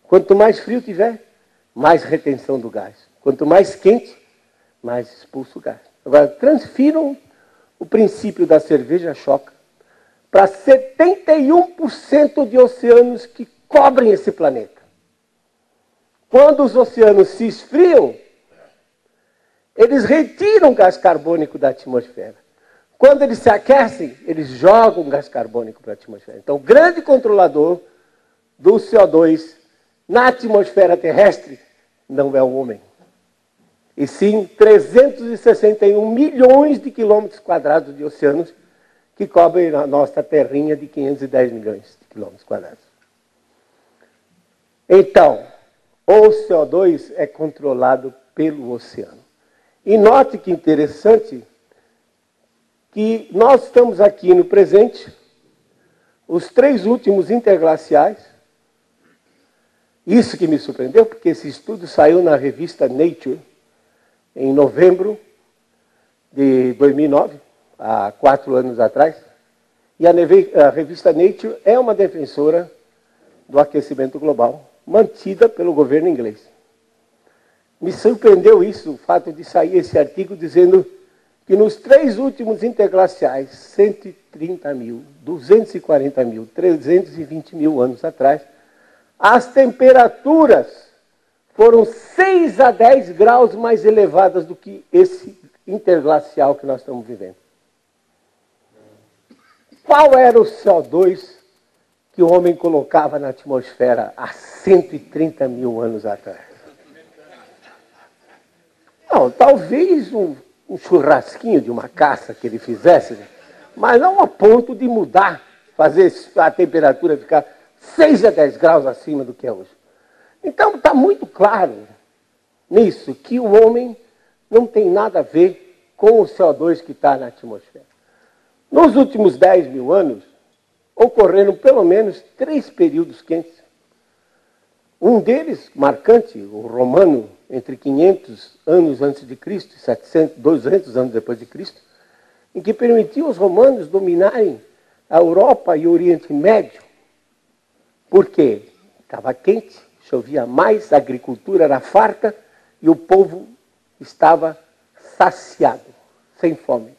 Quanto mais frio tiver, mais retenção do gás. Quanto mais quente, mais expulso o gás. Agora, transfiram o princípio da cerveja choca para 71% de oceanos que cobrem esse planeta. Quando os oceanos se esfriam, eles retiram gás carbônico da atmosfera. Quando eles se aquecem, eles jogam gás carbônico para a atmosfera. Então, o grande controlador do CO2 na atmosfera terrestre não é o homem. E sim 361 milhões de quilômetros quadrados de oceanos que cobrem a nossa terrinha de 510 milhões de quilômetros quadrados. Então, o CO2 é controlado pelo oceano. E note que interessante que nós estamos aqui no presente, os 3 últimos interglaciais, Isso que me surpreendeu, porque esse estudo saiu na revista Nature em novembro de 2009, há 4 anos atrás. E a revista Nature é uma defensora do aquecimento global, mantida pelo governo inglês. Me surpreendeu isso, o fato de sair esse artigo dizendo que nos 3 últimos interglaciais, 130 mil, 240 mil, 320 mil anos atrás, as temperaturas foram 6 a 10 graus mais elevadas do que esse interglacial que nós estamos vivendo. Qual era o CO2 que o homem colocava na atmosfera há 130 mil anos atrás? Não, talvez um churrasquinho de uma caça que ele fizesse, mas não a ponto de mudar, fazer a temperatura ficar 6 a 10 graus acima do que é hoje. Então está muito claro nisso que o homem não tem nada a ver com o CO2 que está na atmosfera. Nos últimos 10 mil anos, ocorreram pelo menos 3 períodos quentes. Um deles, marcante, o romano, entre 500 anos antes de Cristo e 200 anos depois de Cristo, em que permitiu aos romanos dominarem a Europa e o Oriente Médio. Por quê? Estava quente, chovia mais, a agricultura era farta e o povo estava saciado, sem fome.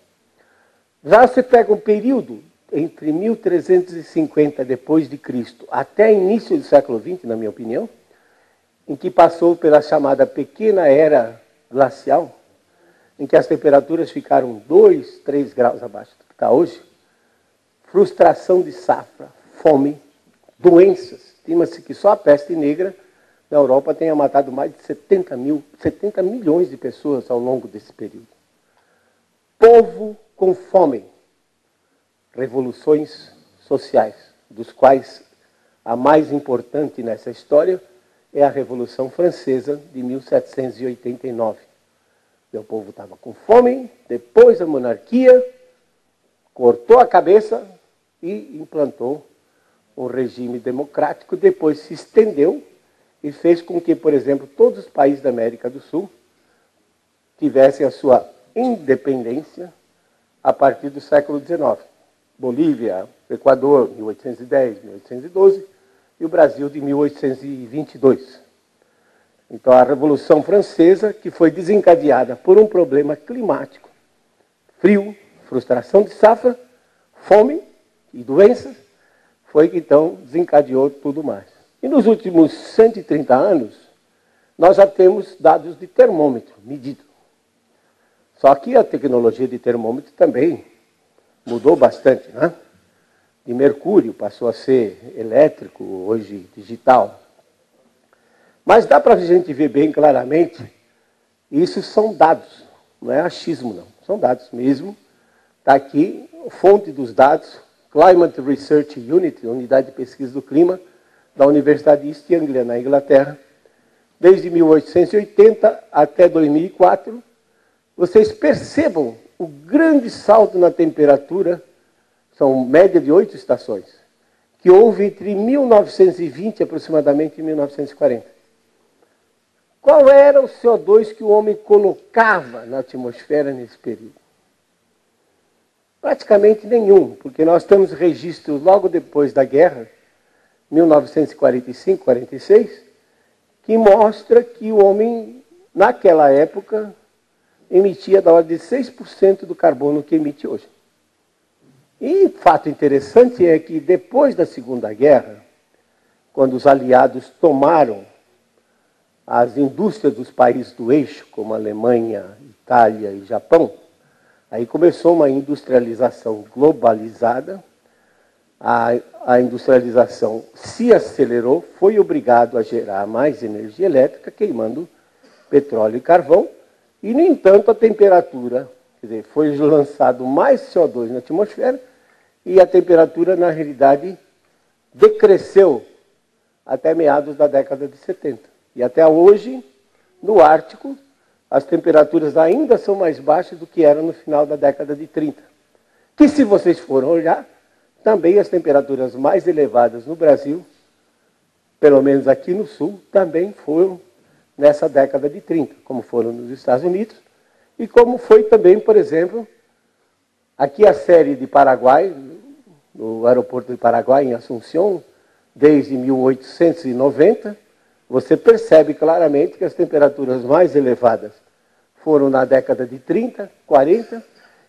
Já você pega um período entre 1350 depois de Cristo até início do século XX, na minha opinião, em que passou pela chamada pequena era glacial, em que as temperaturas ficaram 2, 3 graus abaixo do que está hoje, frustração de safra, fome, doenças. Estima-se que só a peste negra na Europa tenha matado mais de 70 milhões de pessoas ao longo desse período. Povo com fome, revoluções sociais, dos quais a mais importante nessa história é a Revolução Francesa de 1789. O povo estava com fome, depois a monarquia cortou a cabeça e implantou um regime democrático, depois se estendeu e fez com que, por exemplo, todos os países da América do Sul tivessem a sua independência a partir do século XIX. Bolívia, Equador, 1810, 1812, e o Brasil de 1822. Então, a Revolução Francesa, que foi desencadeada por um problema climático, frio, frustração de safra, fome e doenças, foi que então desencadeou tudo mais. E nos últimos 130 anos, nós já temos dados de termômetro medido. Só que a tecnologia de termômetro também mudou bastante, né? De mercúrio passou a ser elétrico, hoje digital. Mas dá para a gente ver bem claramente, isso são dados, não é achismo não, são dados mesmo. Está aqui, fonte dos dados, Climate Research Unit, Unidade de Pesquisa do Clima, da Universidade de East Anglia, na Inglaterra, desde 1880 até 2004, vocês percebam o grande salto na temperatura, são média de 8 estações, que houve entre 1920 aproximadamente e 1940. Qual era o CO2 que o homem colocava na atmosfera nesse período? Praticamente nenhum, porque nós temos registros logo depois da guerra, 1945, 46, que mostra que o homem, naquela época, emitia da ordem de 6% do carbono que emite hoje. E fato interessante é que depois da Segunda Guerra, quando os aliados tomaram as indústrias dos países do eixo, como Alemanha, Itália e Japão, aí começou uma industrialização globalizada, a industrialização se acelerou, foi obrigado a gerar mais energia elétrica, queimando petróleo e carvão, e, no entanto, a temperatura, quer dizer, foi lançado mais CO2 na atmosfera, e a temperatura, na realidade, decresceu até meados da década de 70. E até hoje, no Ártico, as temperaturas ainda são mais baixas do que eram no final da década de 30. Que, se vocês forem olhar, também as temperaturas mais elevadas no Brasil, pelo menos aqui no Sul, também foram nessa década de 30, como foram nos Estados Unidos, e como foi também, por exemplo, aqui a série de Paraguai, no aeroporto de Paraguai, em Assunção, desde 1890, você percebe claramente que as temperaturas mais elevadas foram na década de 30, 40,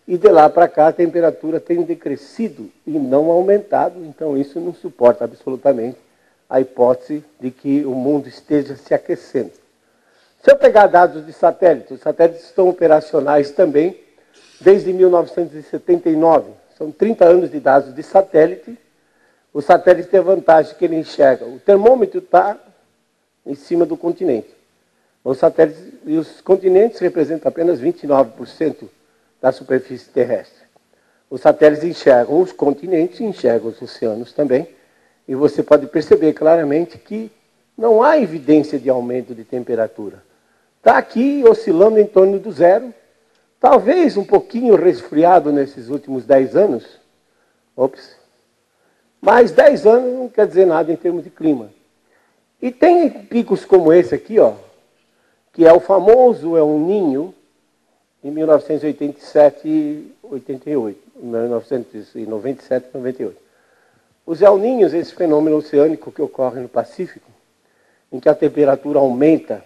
e de lá para cá a temperatura tem decrescido e não aumentado, então isso não suporta absolutamente a hipótese de que o mundo esteja se aquecendo. Se eu pegar dados de satélite, os satélites estão operacionais também desde 1979. São 30 anos de dados de satélite. O satélite tem a vantagem que ele enxerga. O termômetro está em cima do continente. Os satélites e os continentes representam apenas 29% da superfície terrestre. Os satélites enxergam os continentes e enxergam os oceanos também. E você pode perceber claramente que não há evidência de aumento de temperatura. Está aqui oscilando em torno do zero, talvez um pouquinho resfriado nesses últimos 10 anos. Ops. Mas 10 anos não quer dizer nada em termos de clima. E tem picos como esse aqui, ó, que é o famoso El Niño, em 1987 e 88, 1997 e 98. Os El Niños, esse fenômeno oceânico que ocorre no Pacífico, em que a temperatura aumenta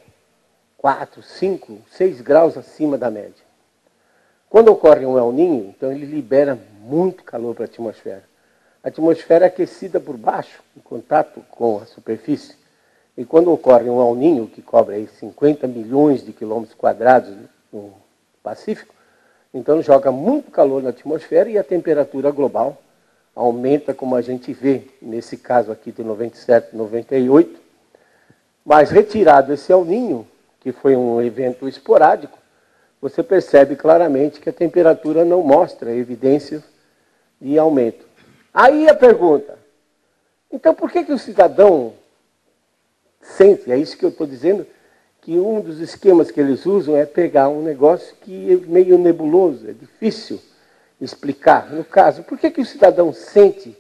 4, 5, 6 graus acima da média. Quando ocorre um El Niño, então ele libera muito calor para a atmosfera. A atmosfera é aquecida por baixo, em contato com a superfície. E quando ocorre um El Niño, que cobre aí 50 milhões de quilômetros quadrados no Pacífico, então joga muito calor na atmosfera e a temperatura global aumenta, como a gente vê nesse caso aqui de 97, 98. Mas retirado esse El Niño, que foi um evento esporádico, você percebe claramente que a temperatura não mostra evidências de aumento. Aí a pergunta, então por que o cidadão sente, é isso que eu estou dizendo, que um dos esquemas que eles usam é pegar um negócio que é meio nebuloso, é difícil explicar. No caso, por que o cidadão sente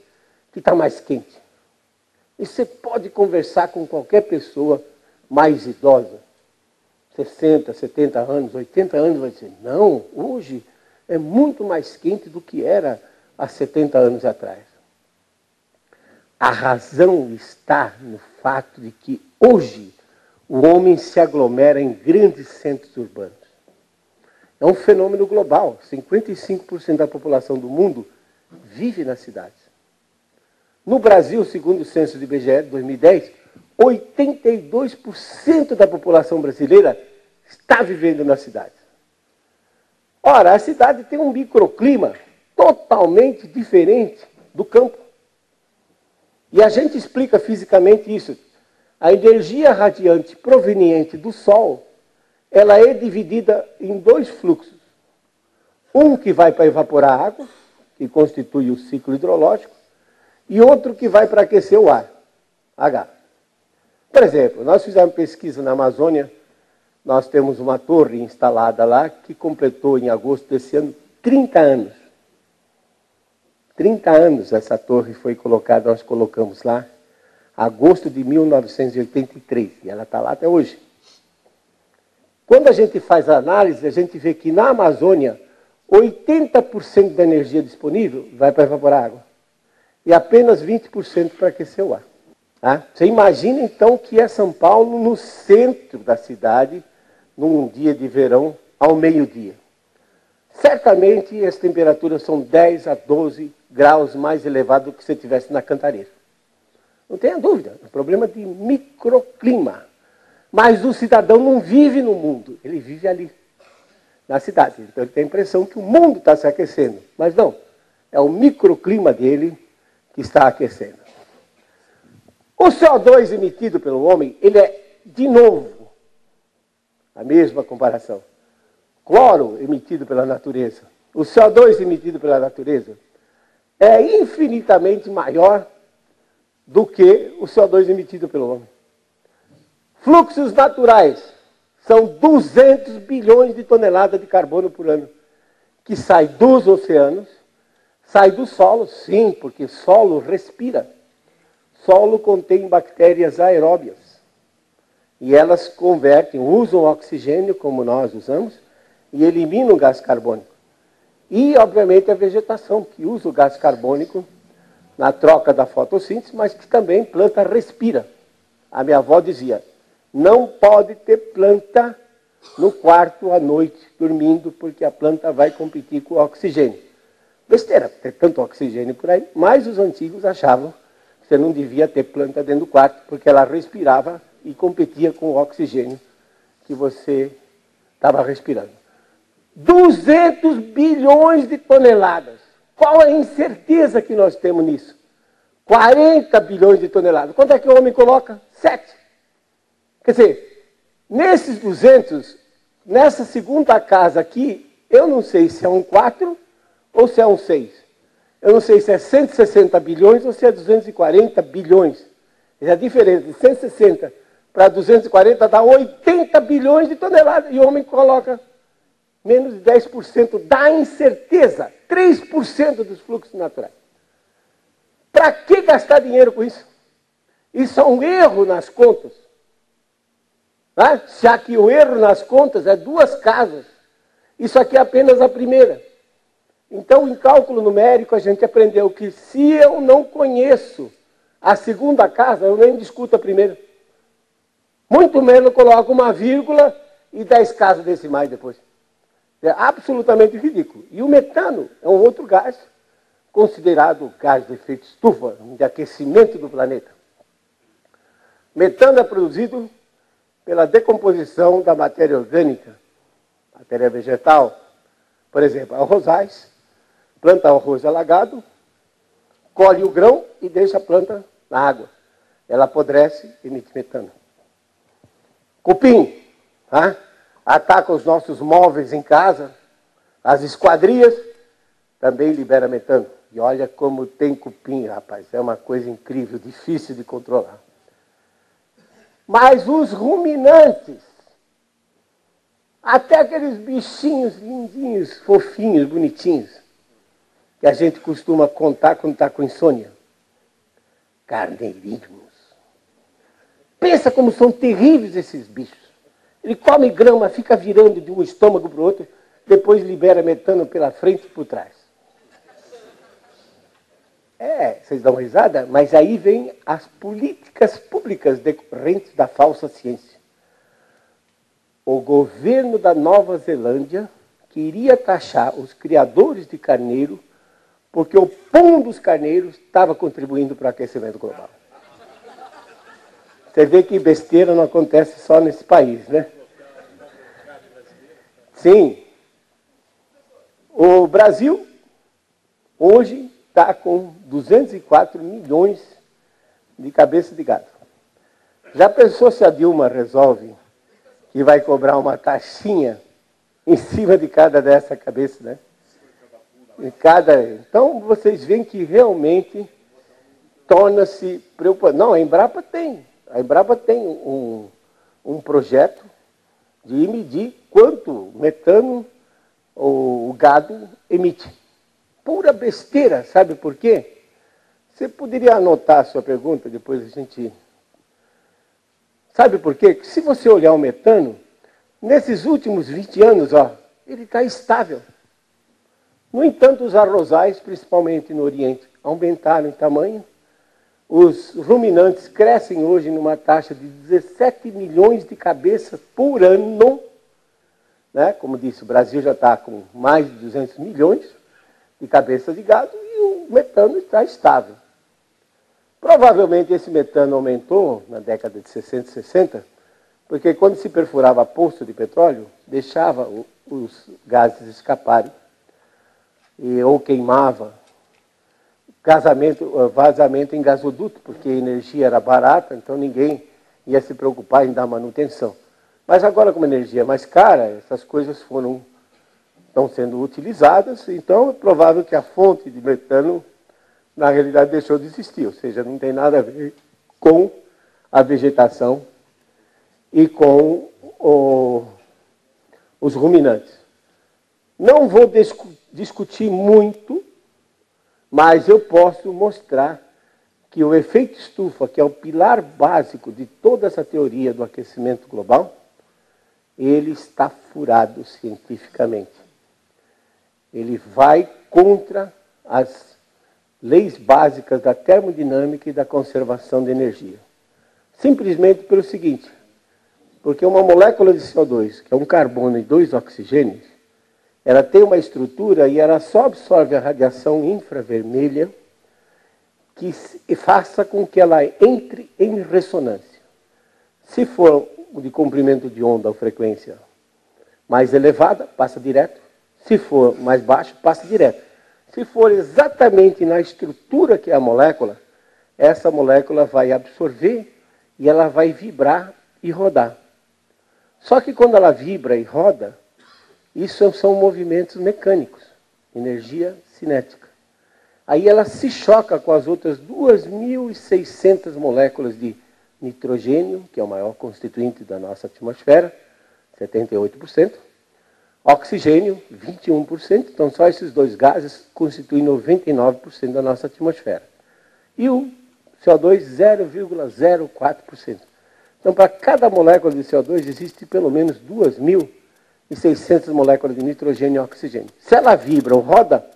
que está mais quente? E você pode conversar com qualquer pessoa mais idosa, 60, 70 anos, 80 anos, vai dizer, não, hoje é muito mais quente do que era há 70 anos atrás. A razão está no fato de que hoje o homem se aglomera em grandes centros urbanos. É um fenômeno global. 55% da população do mundo vive nas cidades. No Brasil, segundo o censo do IBGE de 2010, 82% da população brasileira está vivendo nas cidades. Ora, a cidade tem um microclima totalmente diferente do campo. E a gente explica fisicamente isso. A energia radiante proveniente do Sol, ela é dividida em dois fluxos. Um que vai para evaporar água, que constitui o ciclo hidrológico, e outro que vai para aquecer o ar, H. Por exemplo, nós fizemos pesquisa na Amazônia, nós temos uma torre instalada lá que completou em agosto desse ano 30 anos. 30 anos essa torre foi colocada, nós colocamos lá, agosto de 1983, e ela está lá até hoje. Quando a gente faz a análise, a gente vê que na Amazônia, 80% da energia disponível vai para evaporar água, e apenas 20% para aquecer o ar. Tá? Você imagina então que é São Paulo no centro da cidade, num dia de verão, ao meio-dia. Certamente as temperaturas são 10 a 12 graus mais elevadas do que se estivesse na Cantareira. Não tenha dúvida, é um problema de microclima. Mas o cidadão não vive no mundo, ele vive ali, na cidade. Então ele tem a impressão que o mundo está se aquecendo. Mas não, é o microclima dele que está aquecendo. O CO2 emitido pelo homem, ele é, de novo, a mesma comparação. Cloro emitido pela natureza. O CO2 emitido pela natureza é infinitamente maior do que o CO2 emitido pelo homem. Fluxos naturais são 200 bilhões de toneladas de carbono por ano, que sai dos oceanos, sai do solo, sim, porque solo respira. Solo contém bactérias aeróbias. E elas convertem, usam oxigênio, como nós usamos, e eliminam o gás carbônico. E, obviamente, a vegetação, que usa o gás carbônico na troca da fotossíntese, mas que também planta respira. A minha avó dizia, não pode ter planta no quarto à noite, dormindo, porque a planta vai competir com o oxigênio. Besteira, ter tanto oxigênio por aí, mas os antigos achavam que você não devia ter planta dentro do quarto, porque ela respirava e competia com o oxigênio que você estava respirando. 200 bilhões de toneladas. Qual a incerteza que nós temos nisso? 40 bilhões de toneladas. Quanto é que o homem coloca? 7. Quer dizer, nesses 200, nessa segunda casa aqui, eu não sei se é um 4 ou se é um 6. Eu não sei se é 160 bilhões ou se é 240 bilhões. E a diferença de 160 para 240 dá 80 bilhões de toneladas. E o homem coloca menos de 10% da incerteza, 3% dos fluxos naturais. Para que gastar dinheiro com isso? Isso é um erro nas contas. Né? Já que o erro nas contas é 2 casas. Isso aqui é apenas a primeira. Então, em cálculo numérico, a gente aprendeu que se eu não conheço a segunda casa, eu nem discuto a primeira. Muito menos coloco uma vírgula e 10 casas decimais depois. É absolutamente ridículo. E o metano é um outro gás, considerado gás de efeito estufa, de aquecimento do planeta. Metano é produzido pela decomposição da matéria orgânica, matéria vegetal. Por exemplo, arrozais, planta arroz alagado, colhe o grão e deixa a planta na água. Ela apodrece e emite metano. Cupim, tá? Ataca os nossos móveis em casa, as esquadrias, também libera metano. E olha como tem cupim, rapaz, é uma coisa incrível, difícil de controlar. Mas os ruminantes, até aqueles bichinhos lindinhos, fofinhos, bonitinhos, que a gente costuma contar quando está com insônia. Carneirinhos. Pensa como são terríveis esses bichos. Ele come grama, fica virando de um estômago para o outro, depois libera metano pela frente e por trás. Vocês dão risada? Mas aí vem as políticas públicas decorrentes da falsa ciência. O governo da Nova Zelândia queria taxar os criadores de carneiro porque o pum dos carneiros estava contribuindo para o aquecimento global. Você vê que besteira não acontece só nesse país, né? Sim. O Brasil, hoje, está com 204 milhões de cabeças de gado. Já pensou se a Dilma resolve que vai cobrar uma taxinha em cima de cada dessa cabeça, né? Então, vocês veem que realmente torna-se preocupante. Não, a Embrapa tem. A Embrapa tem um projeto de medir quanto metano o gado emite. Pura besteira, sabe por quê? Você poderia anotar a sua pergunta, depois a gente... Sabe por quê? Se você olhar o metano, nesses últimos 20 anos, ele está estável. No entanto, os arrozais, principalmente no Oriente, aumentaram em tamanho. Os ruminantes crescem hoje numa taxa de 17 milhões de cabeças por ano. Né? Como disse, o Brasil já está com mais de 200 milhões de cabeças de gado e o metano está estável. Provavelmente esse metano aumentou na década de 60 e 60, porque quando se perfurava poço de petróleo, deixava os gases escaparem, ou queimava, vazamento em gasoduto, porque a energia era barata, então ninguém ia se preocupar em dar manutenção. Mas agora, como a energia é mais cara, essas coisas estão sendo utilizadas, então é provável que a fonte de metano, na realidade, deixou de existir, ou seja, não tem nada a ver com a vegetação e com os ruminantes. Não vou discutir muito, mas eu posso mostrar que que o efeito estufa, que é o pilar básico de toda essa teoria do aquecimento global, ele está furado cientificamente. Ele vai contra as leis básicas da termodinâmica e da conservação de energia. Simplesmente pelo seguinte, porque uma molécula de CO2, que é um carbono e 2 oxigênios, ela tem uma estrutura e ela só absorve a radiação infravermelha que faça com que ela entre em ressonância. Se for de comprimento de onda ou frequência mais elevada, passa direto. Se for mais baixo, passa direto. Se for exatamente na estrutura que é a molécula, essa molécula vai absorver e ela vai vibrar e rodar. Só que quando ela vibra e roda, isso são movimentos mecânicos, energia cinética. Aí ela se choca com as outras 2.600 moléculas de nitrogênio, que é o maior constituinte da nossa atmosfera, 78%, oxigênio, 21%, então só esses dois gases constituem 99% da nossa atmosfera. E o CO2, 0,04%. Então, para cada molécula de CO2, existe pelo menos 2.600 moléculas de nitrogênio e oxigênio. Se ela vibra ou roda,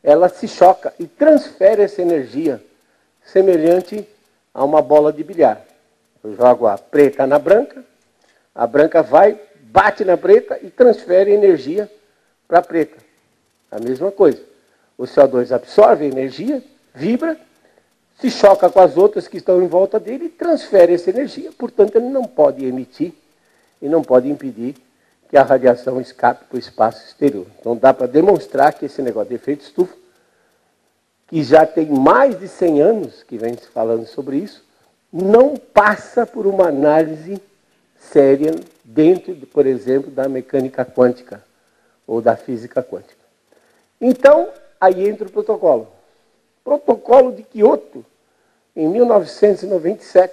ela se choca e transfere essa energia, semelhante a uma bola de bilhar. Eu jogo a preta na branca, a branca vai, bate na preta e transfere energia para a preta. A mesma coisa. O CO2 absorve a energia, vibra, se choca com as outras que estão em volta dele e transfere essa energia. Portanto, ele não pode emitir e não pode impedir que a radiação escape para o espaço exterior. Então, dá para demonstrar que esse negócio de efeito estufa, que já tem mais de 100 anos que vem se falando sobre isso, não passa por uma análise séria dentro, por exemplo, da mecânica quântica ou da física quântica. Então, aí entra o protocolo. Protocolo de Kyoto, em 1997,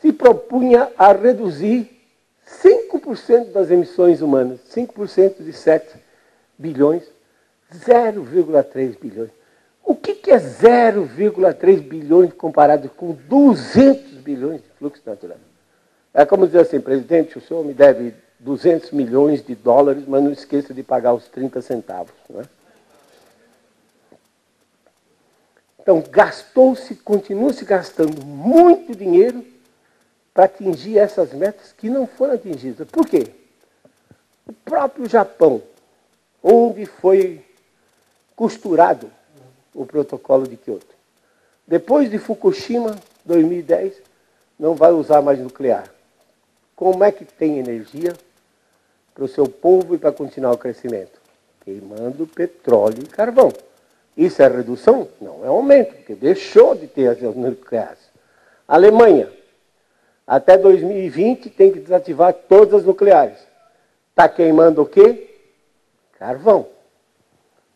se propunha a reduzir 5% das emissões humanas, 5% de 7 bilhões, 0,3 bilhões. O que é 0,3 bilhões comparado com 200 bilhões de fluxo natural? É como dizer assim, presidente, o senhor me deve 200 milhões de dólares, mas não esqueça de pagar os 30 centavos. Não é? Então, gastou-se, continua-se gastando muito dinheiro para atingir essas metas que não foram atingidas. Por quê? O próprio Japão, onde foi costurado o protocolo de Kyoto. Depois de Fukushima, 2010, não vai usar mais nuclear. Como é que tem energia para o seu povo e para continuar o crescimento? Queimando petróleo e carvão. Isso é redução? Não, é aumento, porque deixou de ter as nucleares. Alemanha, até 2020 tem que desativar todas as nucleares. Está queimando o quê? Carvão.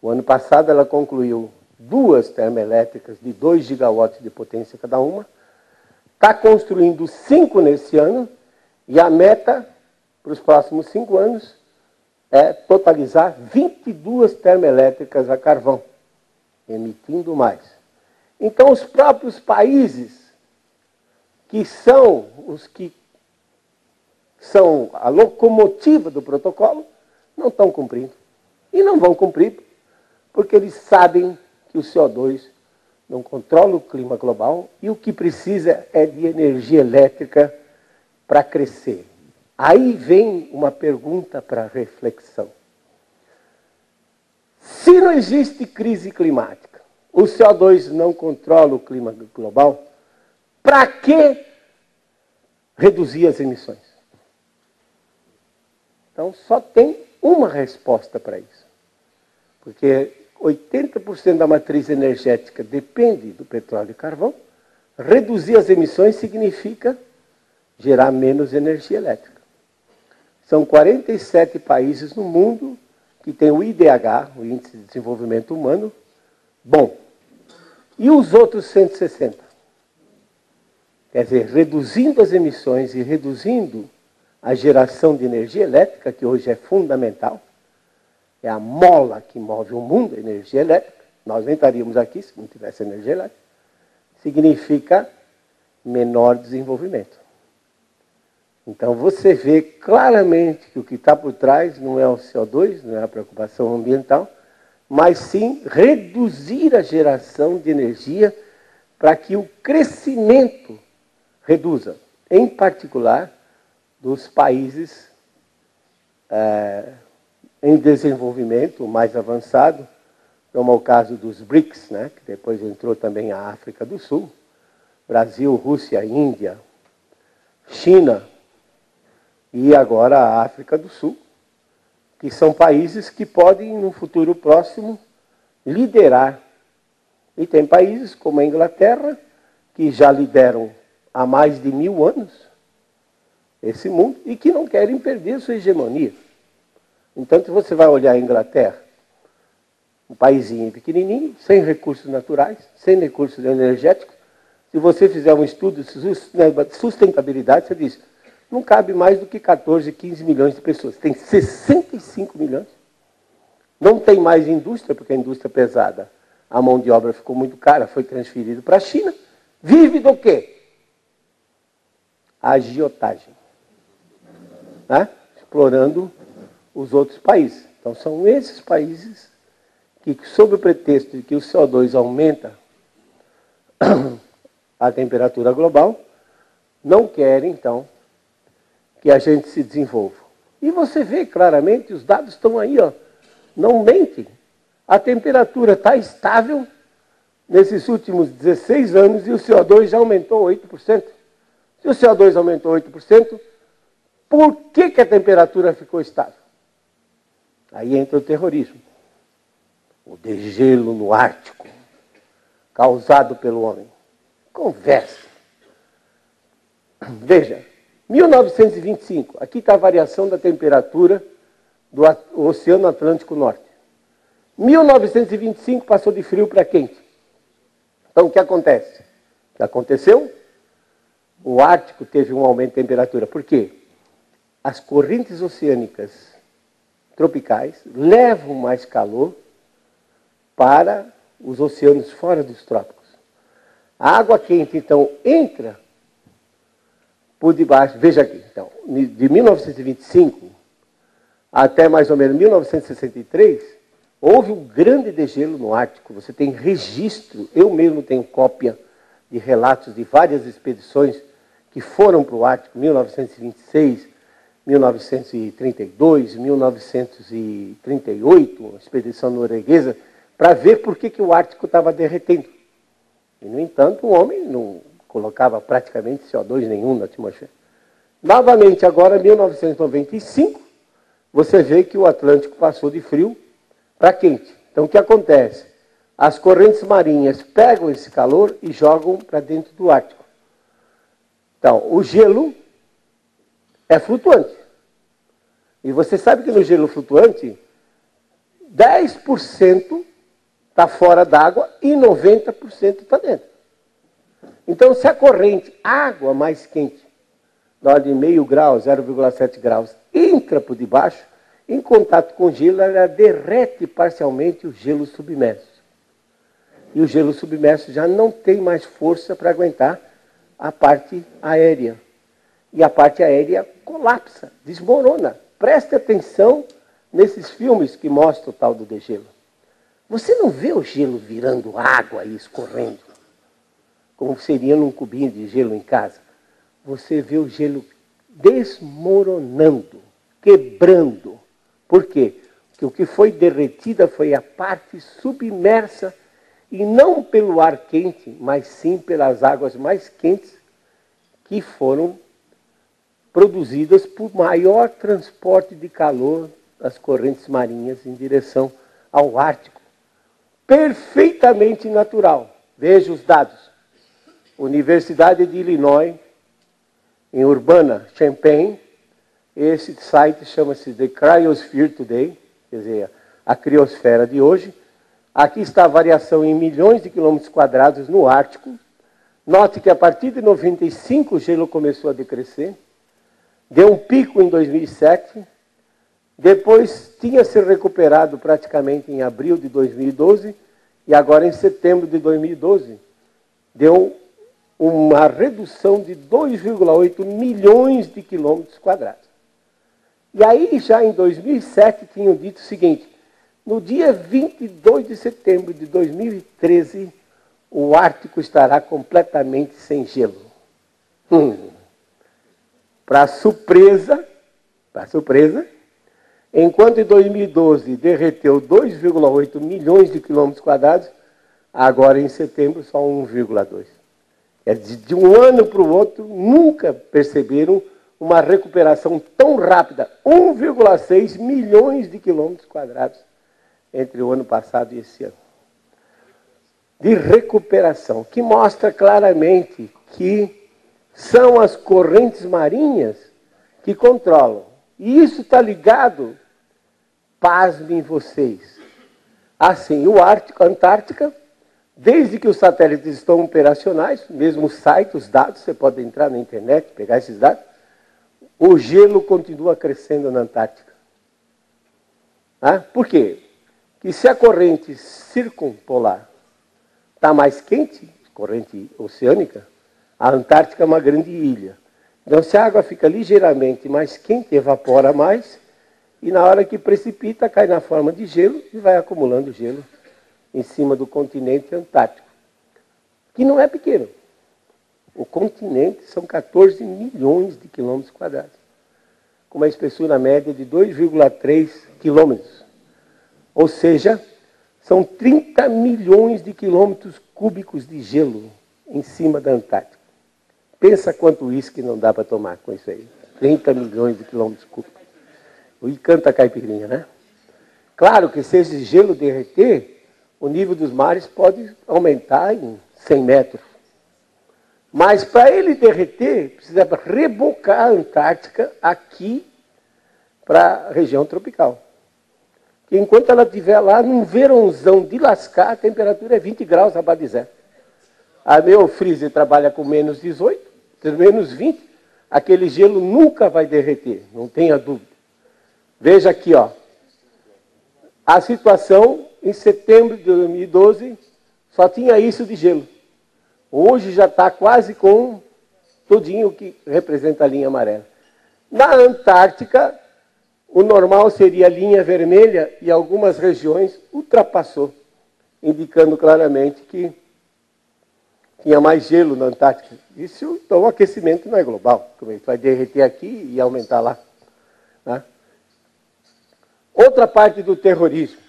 O ano passado ela concluiu 2 termoelétricas de 2 gigawatts de potência cada uma. Está construindo 5 nesse ano. E a meta para os próximos 5 anos é totalizar 22 termoelétricas a carvão, emitindo mais. Então, os próprios países que são os que são a locomotiva do protocolo, não estão cumprindo. E não vão cumprir, porque eles sabem que o CO2 não controla o clima global e o que precisa é de energia elétrica para crescer. Aí vem uma pergunta para reflexão. Se não existe crise climática, o CO2 não controla o clima global, para que reduzir as emissões? Então, só tem uma resposta para isso. Porque 80% da matriz energética depende do petróleo e carvão. Reduzir as emissões significa gerar menos energia elétrica. São 47 países no mundo que têm o IDH, o Índice de Desenvolvimento Humano, bom. E os outros 160? Quer dizer, reduzindo as emissões e reduzindo a geração de energia elétrica, que hoje é fundamental, é a mola que move o mundo, a energia elétrica. Nós nem estaríamos aqui se não tivesse energia elétrica. significa menor desenvolvimento. Então você vê claramente que o que está por trás não é o CO2, não é a preocupação ambiental, mas sim reduzir a geração de energia para que o crescimento reduza, em particular dos países em desenvolvimento mais avançado, como é o caso dos BRICS, né, que depois entrou também a África do Sul, Brasil, Rússia, Índia, China e agora a África do Sul, que são países que podem, no futuro próximo, liderar. E tem países como a Inglaterra, que já lideram há mais de 1000 anos esse mundo e que não querem perder sua hegemonia. Então, se você vai olhar a Inglaterra, um paísinho pequenininho, sem recursos naturais, sem recursos energéticos, se você fizer um estudo de sustentabilidade, você diz, não cabe mais do que 14, 15 milhões de pessoas. Tem 65 milhões. Não tem mais indústria, porque a indústria é pesada. A mão de obra ficou muito cara, foi transferido para a China. Vive do quê? Agiotagem. Né? Explorando os outros países. Então, são esses países que, sob o pretexto de que o CO2 aumenta a temperatura global, não querem, então, que a gente se desenvolva. E você vê claramente, os dados estão aí, ó, não mentem. A temperatura está estável nesses últimos 16 anos e o CO2 já aumentou 8%. Se o CO2 aumentou 8%, por que a temperatura ficou estável? Aí entra o terrorismo. O degelo no Ártico, causado pelo homem. Conversa. Veja, 1925, aqui está a variação da temperatura do Oceano Atlântico Norte. 1925 passou de frio para quente. Então, o que acontece? O que aconteceu? O Ártico teve um aumento de temperatura. Por quê? As correntes oceânicas tropicais levam mais calor para os oceanos fora dos trópicos. A água quente, então, entra por debaixo. Veja aqui, então, de 1925 até mais ou menos 1963, houve um grande degelo no Ártico. Você tem registro, eu mesmo tenho cópia de relatos de várias expedições que foram para o Ártico, 1926, 1932, 1938, uma expedição norueguesa, para ver por que o Ártico estava derretendo. E, no entanto, o homem não colocava praticamente CO2 nenhum na atmosfera. Novamente, agora, 1995, você vê que o Atlântico passou de frio para quente. Então, o que acontece? As correntes marinhas pegam esse calor e jogam para dentro do Ártico. Então, o gelo é flutuante. E você sabe que no gelo flutuante, 10% está fora d'água e 90% está dentro. Então, se a corrente, água mais quente, da ordem de meio grau, 0,7 graus, entra por debaixo, em contato com o gelo, ela derrete parcialmente o gelo submerso. E o gelo submerso já não tem mais força para aguentar a parte aérea. E a parte aérea colapsa, desmorona. Preste atenção nesses filmes que mostram o tal do degelo. Você não vê o gelo virando água e escorrendo, como seria num cubinho de gelo em casa. Você vê o gelo desmoronando, quebrando. Por quê? Porque o que foi derretida foi a parte submersa, e não pelo ar quente, mas sim pelas águas mais quentes, que foram produzidas por maior transporte de calor das correntes marinhas em direção ao Ártico. Perfeitamente natural. Veja os dados. Universidade de Illinois, em Urbana-Champaign, esse site chama-se The Cryosphere Today, quer dizer, a criosfera de hoje. Aqui está a variação em milhões de quilômetros quadrados no Ártico. Note que a partir de 95 o gelo começou a decrescer. Deu um pico em 2007. Depois tinha se recuperado praticamente em abril de 2012. E agora em setembro de 2012, deu uma redução de 2,8 milhões de quilômetros quadrados. E aí, já em 2007, tinham dito o seguinte: no dia 22 de setembro de 2013, o Ártico estará completamente sem gelo. Para surpresa, enquanto em 2012 derreteu 2,8 milhões de quilômetros quadrados, agora em setembro só 1,2. Quer dizer, de um ano para o outro, nunca perceberam uma recuperação tão rápida, 1,6 milhões de quilômetros quadrados entre o ano passado e esse ano. De recuperação, que mostra claramente que são as correntes marinhas que controlam. E isso está ligado, pasmem vocês, assim, o Ártico, a Antártica, desde que os satélites estão operacionais, mesmo o site, os dados, você pode entrar na internet, pegar esses dados, o gelo continua crescendo na Antártica. Por quê? Que se a corrente circumpolar está mais quente, corrente oceânica, a Antártica é uma grande ilha. Então, se a água fica ligeiramente mais quente, evapora mais, e na hora que precipita, cai na forma de gelo e vai acumulando gelo em cima do continente antártico, que não é pequeno. O continente são 14 milhões de quilômetros quadrados, com uma espessura média de 2,3 quilômetros. Ou seja, são 30 milhões de quilômetros cúbicos de gelo em cima da Antártica. Pensa quanto uísque não dá para tomar com isso aí. 30 milhões de quilômetros cúbicos. E canta a caipirinha, né? Claro que se esse gelo derreter, o nível dos mares pode aumentar em 100 metros. Mas para ele derreter, precisa rebocar a Antártica aqui para a região tropical. Que enquanto ela estiver lá, num verãozão de lascar, a temperatura é 20 graus abaixo de zero. A meu freezer trabalha com menos 18, menos 20, aquele gelo nunca vai derreter, não tenha dúvida. Veja aqui, ó, a situação em setembro de 2012 só tinha isso de gelo. Hoje já está quase com tudinho que representa a linha amarela. Na Antártica, o normal seria a linha vermelha e algumas regiões ultrapassou, indicando claramente que tinha mais gelo na Antártica. Isso, então, o aquecimento não é global. Como vai derreter aqui e aumentar lá. Né? Outra parte do terrorismo.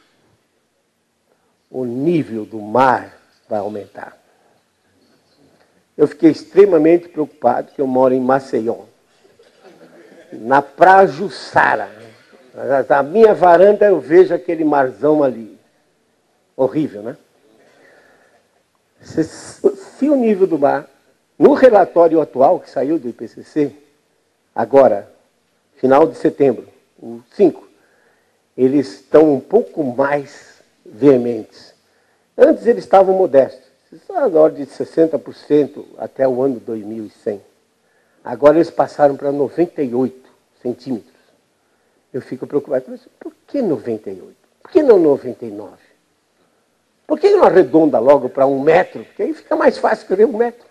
O nível do mar vai aumentar. Eu fiquei extremamente preocupado, que eu moro em Maceió, na Prajuçara. Na minha varanda eu vejo aquele marzão ali. Horrível, né? Se o nível do mar, no relatório atual que saiu do IPCC, agora, final de setembro, o 5, eles estão um pouco mais veementes. Antes eles estavam modestos, na ordem de 60% até o ano 2100. Agora eles passaram para 98 centímetros. Eu fico preocupado, mas por que 98? Por que não 99? Por que não arredonda logo para 1 metro? Porque aí fica mais fácil escrever 1 metro.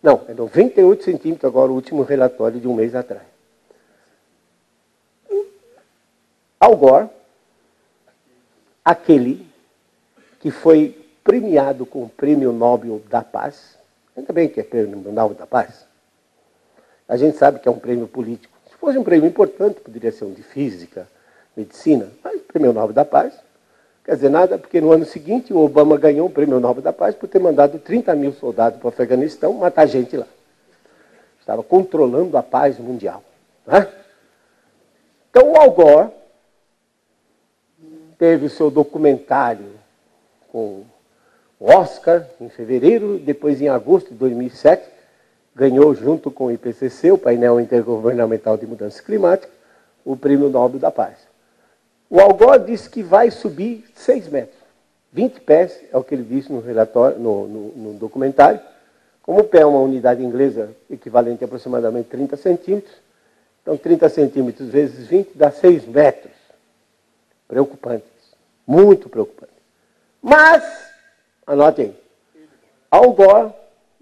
Não, é 98 centímetros agora, o último relatório de um mês atrás. Al Gore, aquele que foi premiado com o Prêmio Nobel da Paz, ainda bem que é Prêmio Nobel da Paz, a gente sabe que é um prêmio político. Se fosse um prêmio importante, poderia ser um de física, medicina, mas o Prêmio Nobel da Paz, quer dizer nada, porque no ano seguinte o Obama ganhou o Prêmio Nobel da Paz por ter mandado 30 mil soldados para o Afeganistão matar gente lá. Estava controlando a paz mundial. Né? Então o Al Gore teve o seu documentário com o Oscar em fevereiro, depois em agosto de 2007, ganhou junto com o IPCC, o Painel Intergovernamental de Mudança Climática, o Prêmio Nobel da Paz. O Al Gore disse que vai subir 6 metros. 20 pés, é o que ele disse no relatório, no documentário. Como o pé é uma unidade inglesa equivalente a aproximadamente 30 centímetros, então 30 centímetros vezes 20 dá 6 metros. Preocupante isso. Muito preocupante. Mas, anotem aí, Al Gore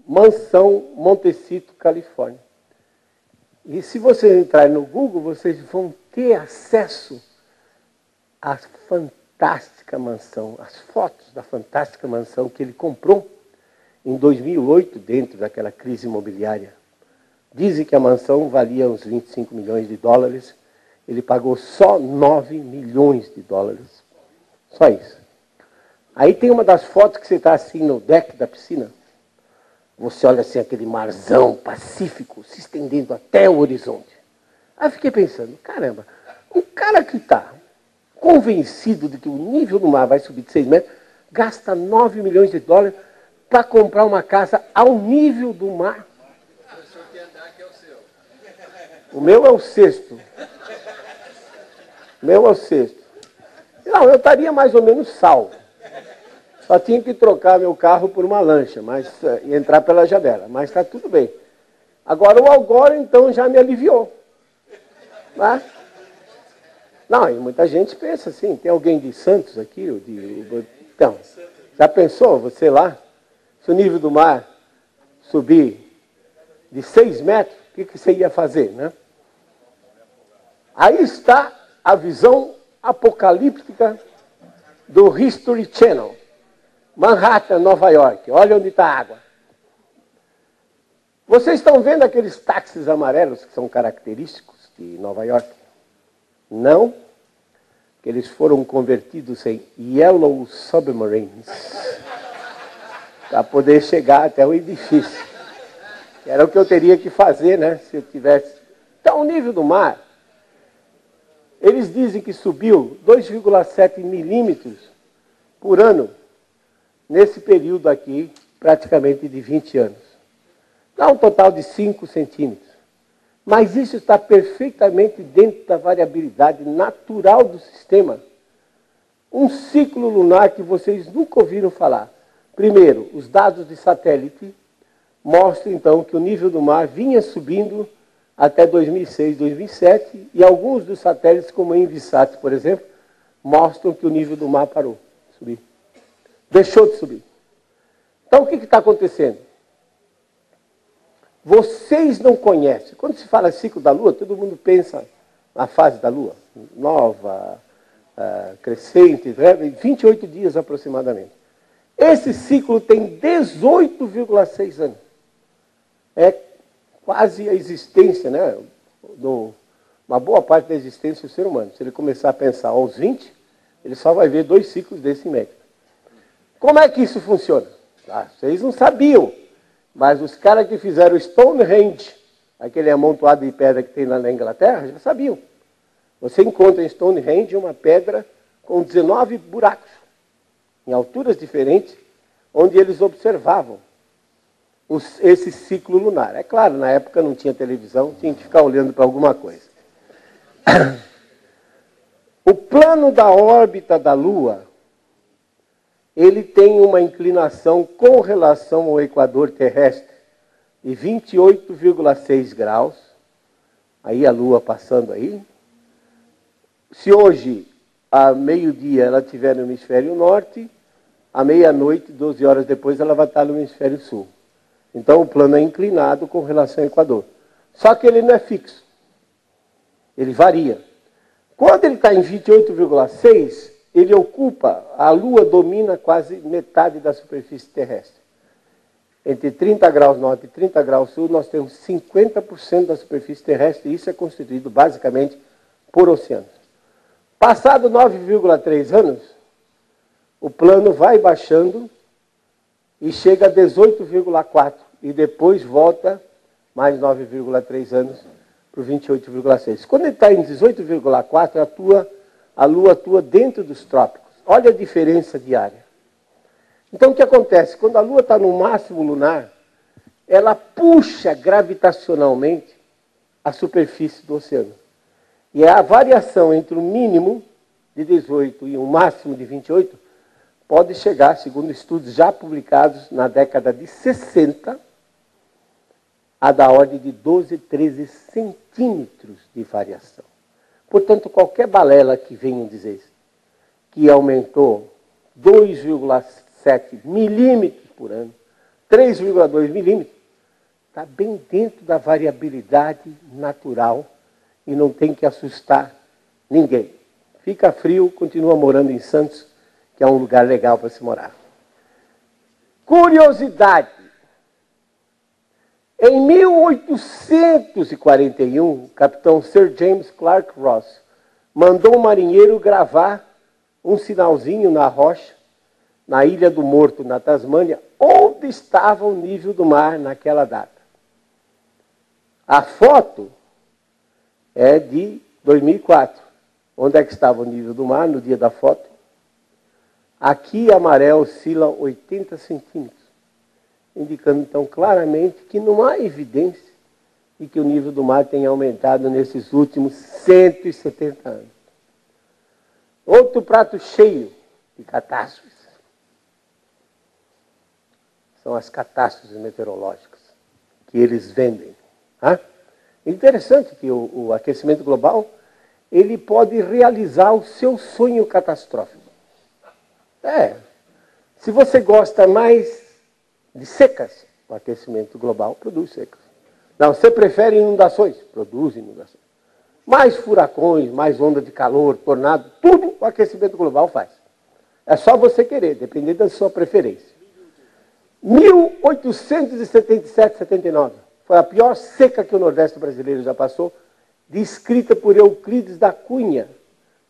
mansão Montecito, Califórnia. E se você entrar no Google, vocês vão ter acesso à fantástica mansão, as fotos da fantástica mansão que ele comprou em 2008, dentro daquela crise imobiliária. Dizem que a mansão valia uns 25 milhões de dólares, ele pagou só 9 milhões de dólares. Só isso. Aí tem uma das fotos que você está assim no deck da piscina. Você olha assim aquele marzão pacífico se estendendo até o horizonte. Aí eu fiquei pensando, caramba, um cara que está convencido de que o nível do mar vai subir de 6 metros, gasta 9 milhões de dólares para comprar uma casa ao nível do mar. O meu é o sexto. O meu é o sexto. Não, eu estaria mais ou menos salvo. Só tinha que trocar meu carro por uma lancha, e entrar pela janela, mas está tudo bem. Agora o Algor, então, já me aliviou. Né? Não, e muita gente pensa assim, tem alguém de Santos aqui? Então, já pensou, você lá, se o nível do mar subir de 6 metros, o que você ia fazer, né? Aí está a visão apocalíptica do History Channel. Manhattan, Nova York. Olha onde está a água. Vocês estão vendo aqueles táxis amarelos que são característicos de Nova York? Não, que eles foram convertidos em Yellow Submarines para poder chegar até o edifício. Era o que eu teria que fazer, né, se eu tivesse. Então, o nível do mar, eles dizem que subiu 2,7 milímetros por ano nesse período aqui, praticamente de 20 anos. Dá um total de 5 centímetros. Mas isso está perfeitamente dentro da variabilidade natural do sistema. Um ciclo lunar que vocês nunca ouviram falar. Primeiro, os dados de satélite mostram, então, que o nível do mar vinha subindo até 2006, 2007, e alguns dos satélites, como a Envisat, por exemplo, mostram que o nível do mar parou de subir. Deixou de subir. Então, o que está acontecendo? Vocês não conhecem. Quando se fala ciclo da Lua, todo mundo pensa na fase da Lua. Nova, crescente, 28 dias aproximadamente. Esse ciclo tem 18,6 anos. É quase a existência, né? Uma boa parte da existência do ser humano. Se ele começar a pensar aos 20, ele só vai ver 2 ciclos desse médio. Como é que isso funciona? Vocês não sabiam, mas os caras que fizeram Stonehenge, aquele amontoado de pedra que tem lá na Inglaterra, já sabiam. Você encontra em Stonehenge uma pedra com 19 buracos, em alturas diferentes, onde eles observavam esse ciclo lunar. É claro, na época não tinha televisão, tinha que ficar olhando para alguma coisa. O plano da órbita da Lua, ele tem uma inclinação com relação ao equador terrestre de 28,6 graus. Aí a Lua passando aí. Se hoje, a meio-dia, ela estiver no hemisfério norte, à meia-noite, 12 horas depois, ela vai estar no hemisfério sul. Então, o plano é inclinado com relação ao equador. Só que ele não é fixo. Ele varia. Quando ele está em 28,6, ele ocupa, a Lua domina quase metade da superfície terrestre. Entre 30 graus norte e 30 graus sul, nós temos 50% da superfície terrestre, e isso é constituído basicamente por oceanos. Passado 9,3 anos, o plano vai baixando e chega a 18,4, e depois volta mais 9,3 anos para o 28,6. Quando ele está em 18,4, a Lua atua dentro dos trópicos. Olha a diferença diária. Então, o que acontece? Quando a Lua está no máximo lunar, ela puxa gravitacionalmente a superfície do oceano. E a variação entre o mínimo de 18 e o máximo de 28 pode chegar, segundo estudos já publicados na década de 60, a da ordem de 12, 13 centímetros de variação. Portanto, qualquer balela que venham dizer que aumentou 2,7 milímetros por ano, 3,2 milímetros, está bem dentro da variabilidade natural e não tem que assustar ninguém. Fica frio, continua morando em Santos, que é um lugar legal para se morar. Curiosidade. Em 1841, o capitão Sir James Clark Ross mandou um marinheiro gravar um sinalzinho na rocha, na Ilha do Morto, na Tasmânia, onde estava o nível do mar naquela data. A foto é de 2004. Onde é que estava o nível do mar no dia da foto? Aqui a maré oscila 80 centímetros, indicando então claramente que não há evidência de que o nível do mar tenha aumentado nesses últimos 170 anos. Outro prato cheio de catástrofes são as catástrofes meteorológicas que eles vendem. É interessante que o aquecimento global ele pode realizar o seu sonho catastrófico. Se você gosta mais de secas, o aquecimento global produz secas. Não, você prefere inundações? Produz inundações. Mais furacões, mais onda de calor, tornado, tudo o aquecimento global faz. É só você querer, dependendo da sua preferência. 1877, 79. Foi a pior seca que o Nordeste brasileiro já passou, descrita por Euclides da Cunha,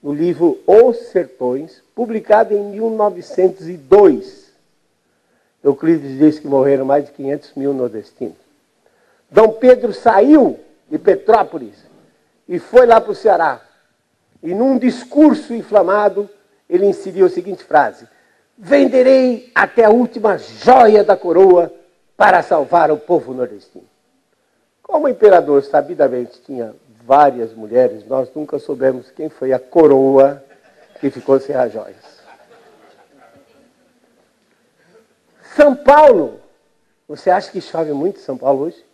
no livro Os Sertões, publicado em 1902. Euclides diz que morreram mais de 500 mil nordestinos. Dom Pedro saiu de Petrópolis e foi lá para o Ceará. E num discurso inflamado, ele inseriu a seguinte frase: venderei até a última joia da coroa para salvar o povo nordestino. Como o imperador sabidamente tinha várias mulheres, nós nunca soubemos quem foi a coroa que ficou sem as joias. São Paulo. Você acha que chove muito em São Paulo hoje?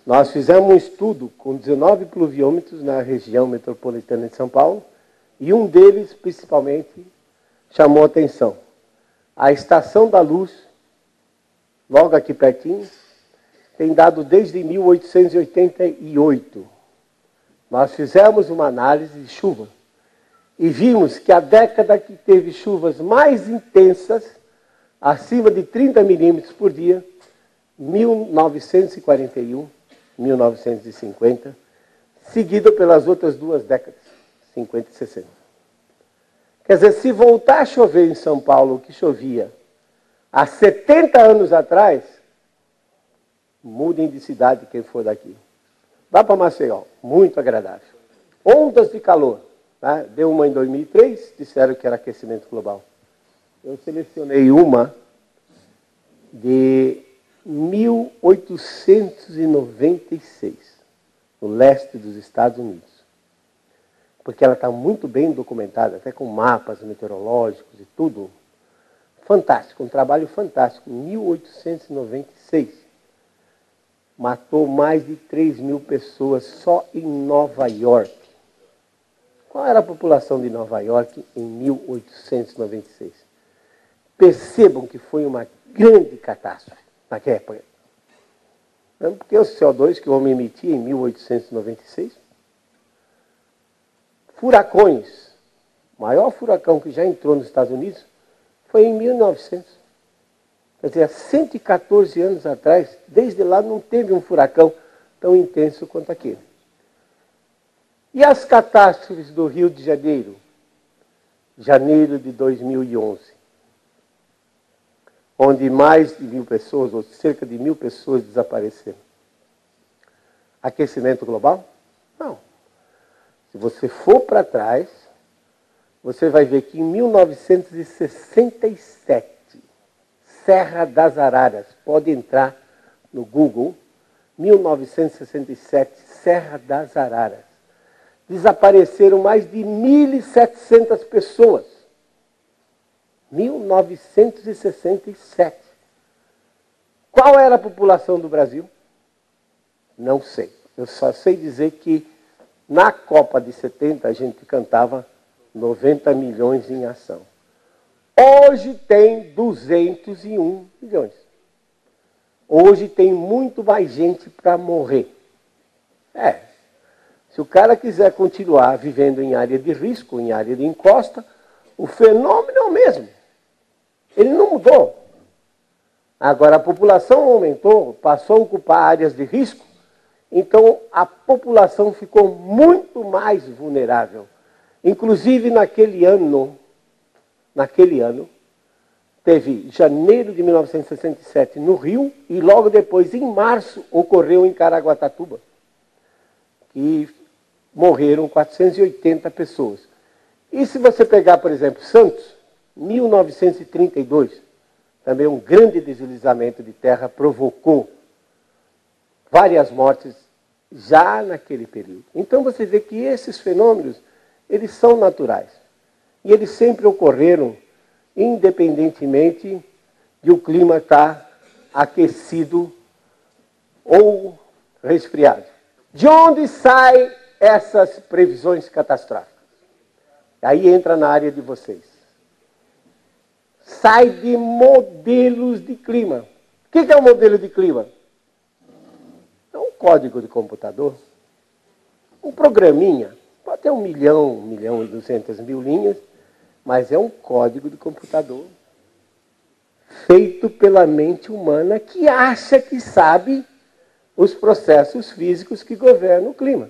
Nós fizemos um estudo com 19 pluviômetros na região metropolitana de São Paulo e um deles, principalmente, chamou a atenção. A Estação da Luz, logo aqui pertinho, tem dado desde 1888. Nós fizemos uma análise de chuva e vimos que a década que teve chuvas mais intensas, acima de 30 milímetros por dia, 1941, 1950, seguida pelas outras duas décadas, 50 e 60. Quer dizer, se voltar a chover em São Paulo o que chovia há 70 anos atrás, mudem de cidade quem for daqui. Vá para Maceió, muito agradável. Ondas de calor. Tá? Deu uma em 2003, disseram que era aquecimento global. Eu selecionei uma de 1896, no leste dos Estados Unidos. Porque ela está muito bem documentada, até com mapas meteorológicos e tudo. Fantástico, um trabalho fantástico. 1896. Matou mais de 3 mil pessoas só em Nova York. Qual era a população de Nova York em 1896? Percebam que foi uma grande catástrofe naquela época. Porque o CO2 que o homem emitia em 1896, furacões, o maior furacão que já entrou nos Estados Unidos foi em 1900. Quer dizer, há 114 anos atrás, desde lá não teve um furacão tão intenso quanto aquele. E as catástrofes do Rio de Janeiro? Janeiro de 2011. Onde mais de 1.000 pessoas, ou cerca de 1.000 pessoas desapareceram. Aquecimento global? Não. Se você for para trás, você vai ver que em 1967, Serra das Araras, pode entrar no Google, 1967, Serra das Araras. Desapareceram mais de 1.700 pessoas. 1967. Qual era a população do Brasil? Não sei. Eu só sei dizer que na Copa de 70 a gente cantava 90 milhões em ação. Hoje tem 201 milhões. Hoje tem muito mais gente para morrer. Se o cara quiser continuar vivendo em área de risco, em área de encosta, o fenômeno é o mesmo. Ele não mudou. Agora, a população aumentou, passou a ocupar áreas de risco, então a população ficou muito mais vulnerável. Inclusive, naquele ano, teve janeiro de 1967 no Rio, e logo depois, em março, ocorreu em Caraguatatuba, que morreram 480 pessoas. E se você pegar, por exemplo, Santos, 1932, também um grande deslizamento de terra provocou várias mortes já naquele período. Então você vê que esses fenômenos, eles são naturais. E eles sempre ocorreram, independentemente de o clima estar aquecido ou resfriado. De onde saem essas previsões catastróficas? Aí entra na área de vocês. Sai de modelos de clima. O que é um modelo de clima? É um código de computador, um programinha, pode ter 1 milhão e 200 mil linhas, mas é um código de computador feito pela mente humana que acha que sabe os processos físicos que governam o clima.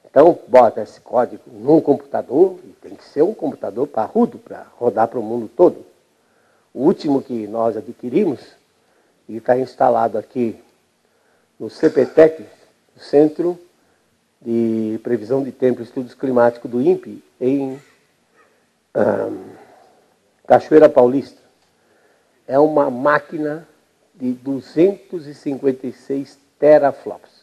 Então, bota esse código num computador, e tem que ser um computador parrudo para rodar para o mundo todo. O último que nós adquirimos, e está instalado aqui no CPTEC, o Centro de Previsão de Tempo e Estudos Climáticos do INPE, em Cachoeira Paulista. É uma máquina de 256 teraflops.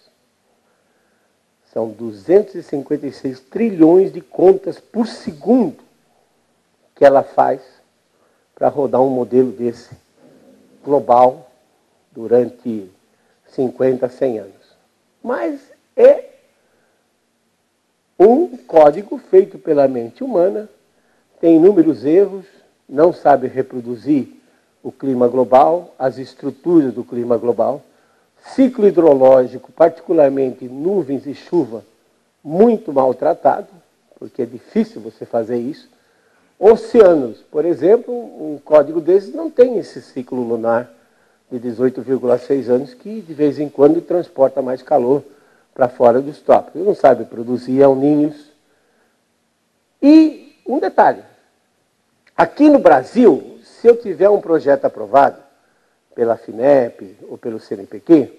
São 256 trilhões de contas por segundo que ela faz para rodar um modelo desse global durante 50, 100 anos. Mas é um código feito pela mente humana, tem inúmeros erros, não sabe reproduzir o clima global, as estruturas do clima global, ciclo hidrológico, particularmente nuvens e chuva, muito maltratado, porque é difícil você fazer isso. Oceanos, por exemplo, um código desses não tem esse ciclo lunar de 18,6 anos, que de vez em quando transporta mais calor para fora dos trópicos. Não sabe produzir El Niños. E um detalhe, aqui no Brasil, se eu tiver um projeto aprovado pela FINEP ou pelo CNPq,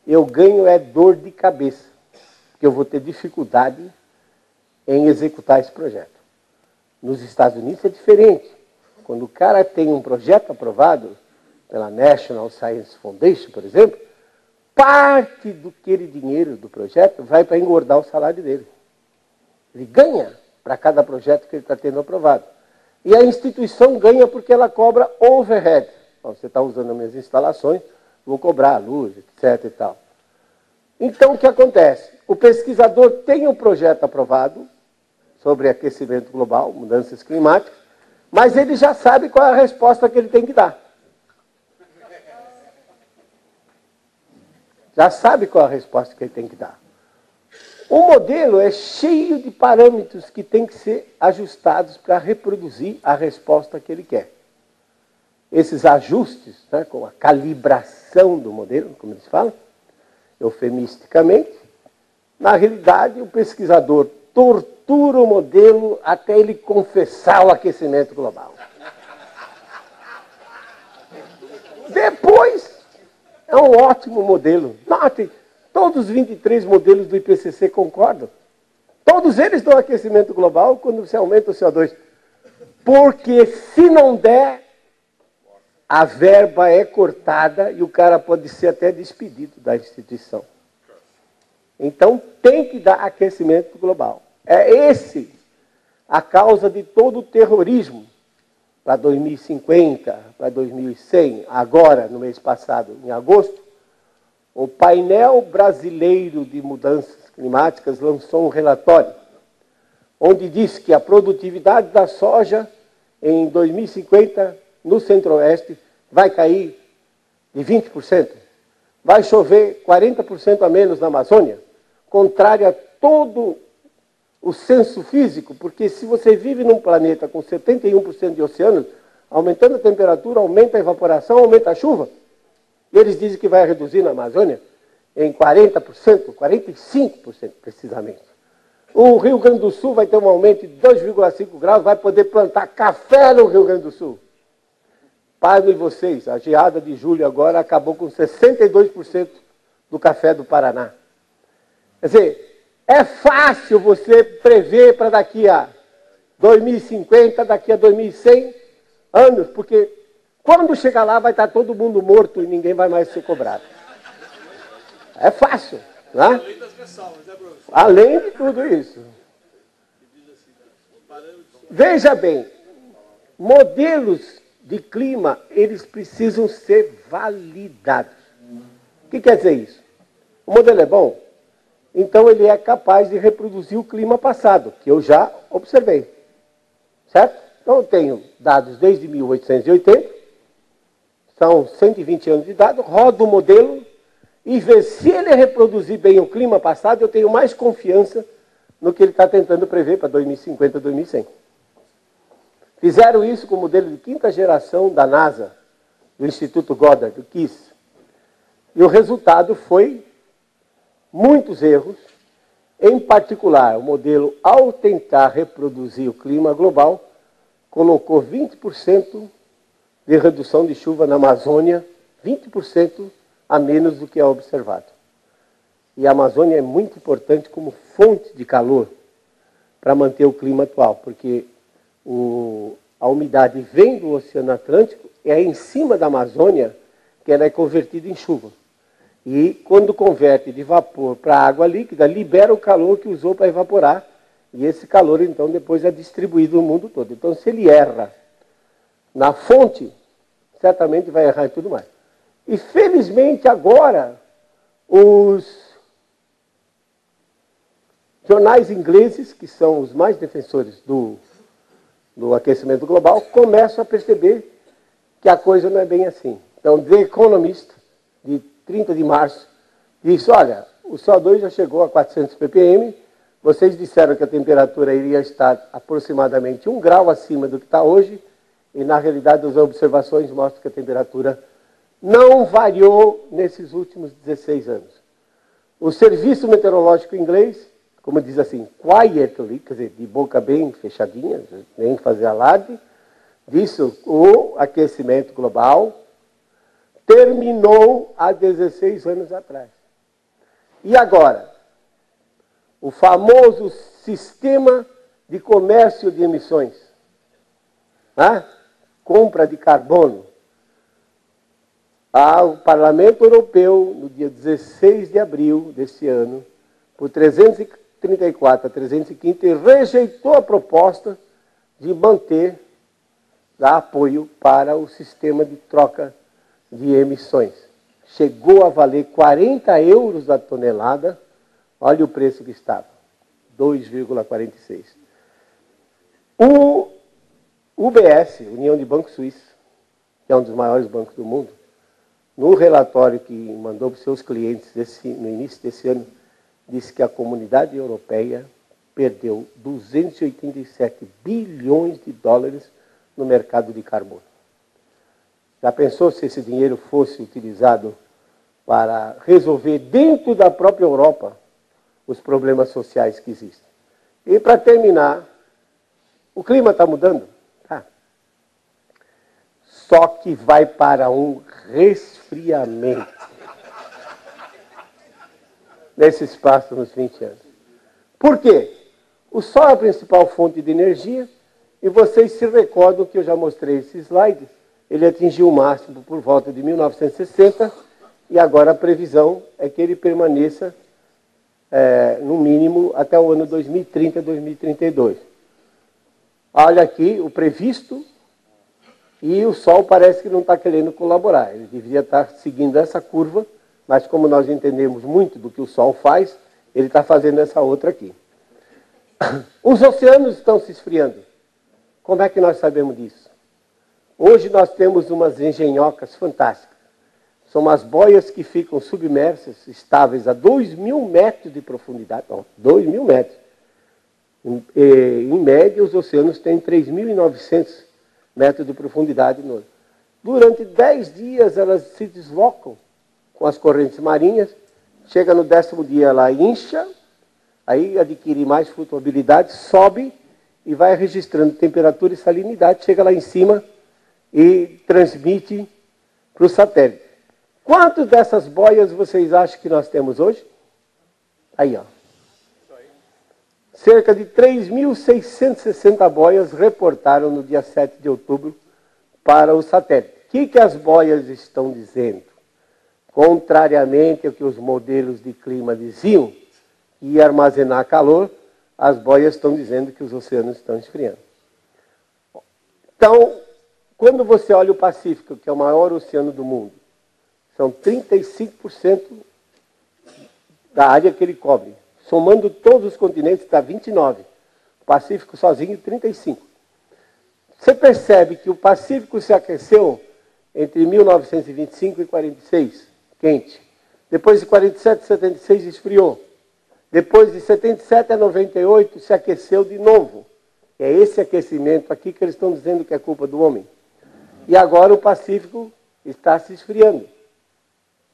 eu ganho dor de cabeça, porque eu vou ter dificuldade em executar esse projeto. Nos Estados Unidos é diferente. Quando o cara tem um projeto aprovado pela National Science Foundation, por exemplo, parte daquele dinheiro do projeto vai para engordar o salário dele. Ele ganha para cada projeto que ele está tendo aprovado. E a instituição ganha porque ela cobra overhead. Você está usando as minhas instalações, vou cobrar a luz, etc. e tal. Então, o que acontece? O pesquisador tem um projeto aprovado sobre aquecimento global, mudanças climáticas, mas ele já sabe qual é a resposta que ele tem que dar. Já sabe qual é a resposta que ele tem que dar. O modelo é cheio de parâmetros que têm que ser ajustados para reproduzir a resposta que ele quer. Esses ajustes, né, com a calibração do modelo, como eles falam, eufemisticamente, na realidade o pesquisador tortura o modelo até ele confessar o aquecimento global. Depois, é um ótimo modelo. Notem, todos os 23 modelos do IPCC concordam. Todos eles dão aquecimento global quando você aumenta o CO2. Porque se não der, a verba é cortada e o cara pode ser até despedido da instituição. Então, tem que dar aquecimento global. É esse a causa de todo o terrorismo para 2050, para 2100. Agora, no mês passado, em agosto, o painel brasileiro de mudanças climáticas lançou um relatório onde diz que a produtividade da soja em 2050, no Centro-Oeste, vai cair de 20%. Vai chover 40% a menos na Amazônia, contrário a todo o senso físico, porque se você vive num planeta com 71% de oceanos, aumentando a temperatura, aumenta a evaporação, aumenta a chuva. E eles dizem que vai reduzir na Amazônia em 40%, 45% precisamente. O Rio Grande do Sul vai ter um aumento de 2,5 graus, vai poder plantar café no Rio Grande do Sul. Pasmem vocês, a geada de julho agora acabou com 62% do café do Paraná. Quer dizer, é fácil você prever para daqui a 2050, daqui a 2100 anos, porque quando chegar lá vai estar todo mundo morto e ninguém vai mais ser cobrado. É fácil, né? Além das ressalvas, né, professor? Além de tudo isso. Veja bem, modelos de clima, eles precisam ser validados. O que quer dizer isso? O modelo é bom? Então ele é capaz de reproduzir o clima passado, que eu já observei. Certo? Então eu tenho dados desde 1880, são 120 anos de dados, rodo o modelo e ver se ele reproduzir bem o clima passado, eu tenho mais confiança no que ele está tentando prever para 2050, 2100. Fizeram isso com o modelo de quinta geração da NASA, do Instituto Goddard, do KISS. E o resultado foi muitos erros, em particular, o modelo, ao tentar reproduzir o clima global, colocou 20% de redução de chuva na Amazônia, 20% a menos do que é observado. E a Amazônia é muito importante como fonte de calor para manter o clima atual, porque a umidade vem do Oceano Atlântico, é em cima da Amazônia que ela é convertida em chuva. E quando converte de vapor para água líquida, libera o calor que usou para evaporar, e esse calor então depois é distribuído no mundo todo. Então se ele erra na fonte, certamente vai errar em tudo mais. E felizmente agora os jornais ingleses, que são os mais defensores do aquecimento global, começam a perceber que a coisa não é bem assim. Então, The Economist, de 30 de março, disse, olha, o CO2 já chegou a 400 ppm, vocês disseram que a temperatura iria estar aproximadamente 1 grau acima do que está hoje, e na realidade as observações mostram que a temperatura não variou nesses últimos 16 anos. O Serviço Meteorológico Inglês, como diz assim, quietly, quer dizer, de boca bem fechadinha, nem fazer alarde, disse o aquecimento global terminou há 16 anos atrás. E agora? O famoso sistema de comércio de emissões, compra de carbono. O Parlamento Europeu, no dia 16 de abril deste ano, por 334 a 315, rejeitou a proposta de manter apoio para o sistema de troca de emissões. Chegou a valer 40 euros a tonelada, olha o preço que estava, 2,46. O UBS, União de Bancos Suíços, que é um dos maiores bancos do mundo, no relatório que mandou para os seus clientes no início desse ano, disse que a comunidade europeia perdeu 287 bilhões de dólares no mercado de carbono. Já pensou se esse dinheiro fosse utilizado para resolver dentro da própria Europa os problemas sociais que existem? E para terminar, o clima está mudando? Tá. Só que vai para um resfriamento nesses próximos 20 anos. Por quê? O Sol é a principal fonte de energia, e vocês se recordam que eu já mostrei esse slide, ele atingiu o máximo por volta de 1960, e agora a previsão é que ele permaneça, no mínimo, até o ano 2030, 2032. Olha aqui o previsto, e o Sol parece que não está querendo colaborar. Ele deveria estar seguindo essa curva, mas como nós entendemos muito do que o Sol faz, ele está fazendo essa outra aqui. Os oceanos estão se esfriando. Como é que nós sabemos disso? Hoje nós temos umas engenhocas fantásticas. São umas boias que ficam submersas, estáveis a 2.000 metros de profundidade. Não, 2.000 metros. Em média, os oceanos têm 3.900 metros de profundidade. Durante 10 dias, elas se deslocam com as correntes marinhas. Chega no 10º dia, ela incha, aí adquire mais flutuabilidade, sobe e vai registrando temperatura e salinidade. Chega lá em cima e transmite para o satélite. Quantas dessas boias vocês acham que nós temos hoje? Aí, ó. Cerca de 3.660 boias reportaram no dia 7 de outubro para o satélite. O que as boias estão dizendo? Contrariamente ao que os modelos de clima diziam, que ia armazenar calor, as boias estão dizendo que os oceanos estão esfriando. Então, quando você olha o Pacífico, que é o maior oceano do mundo, são 35% da área que ele cobre. Somando todos os continentes, dá 29%. O Pacífico sozinho, 35%. Você percebe que o Pacífico se aqueceu entre 1925 e 46, quente. Depois de 47 e 76 esfriou. Depois de 77 a 98 se aqueceu de novo. É esse aquecimento aqui que eles estão dizendo que é culpa do homem. E agora o Pacífico está se esfriando.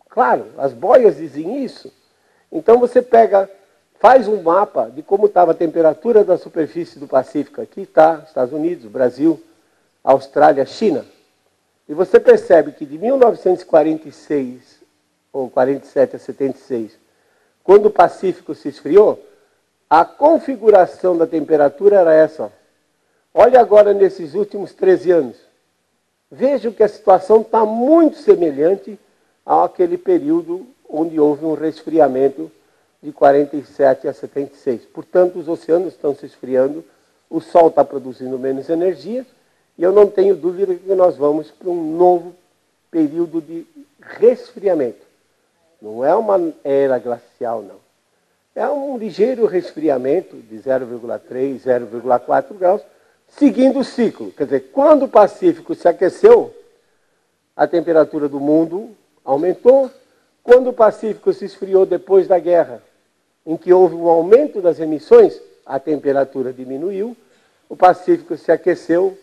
Claro, as boias dizem isso. Então você faz um mapa de como estava a temperatura da superfície do Pacífico. Aqui está Estados Unidos, Brasil, Austrália, China. E você percebe que de 1946, ou 47 a 76, quando o Pacífico se esfriou, a configuração da temperatura era essa. Ó. Olha agora nesses últimos 13 anos. Vejam que a situação está muito semelhante àquele período onde houve um resfriamento de 47 a 76. Portanto, os oceanos estão se esfriando, o Sol está produzindo menos energia, e eu não tenho dúvida que nós vamos para um novo período de resfriamento. Não é uma era glacial, não. É um ligeiro resfriamento de 0,3, 0,4 graus, seguindo o ciclo. Quer dizer, quando o Pacífico se aqueceu, a temperatura do mundo aumentou. Quando o Pacífico se esfriou depois da guerra, em que houve um aumento das emissões, a temperatura diminuiu. O Pacífico se aqueceu,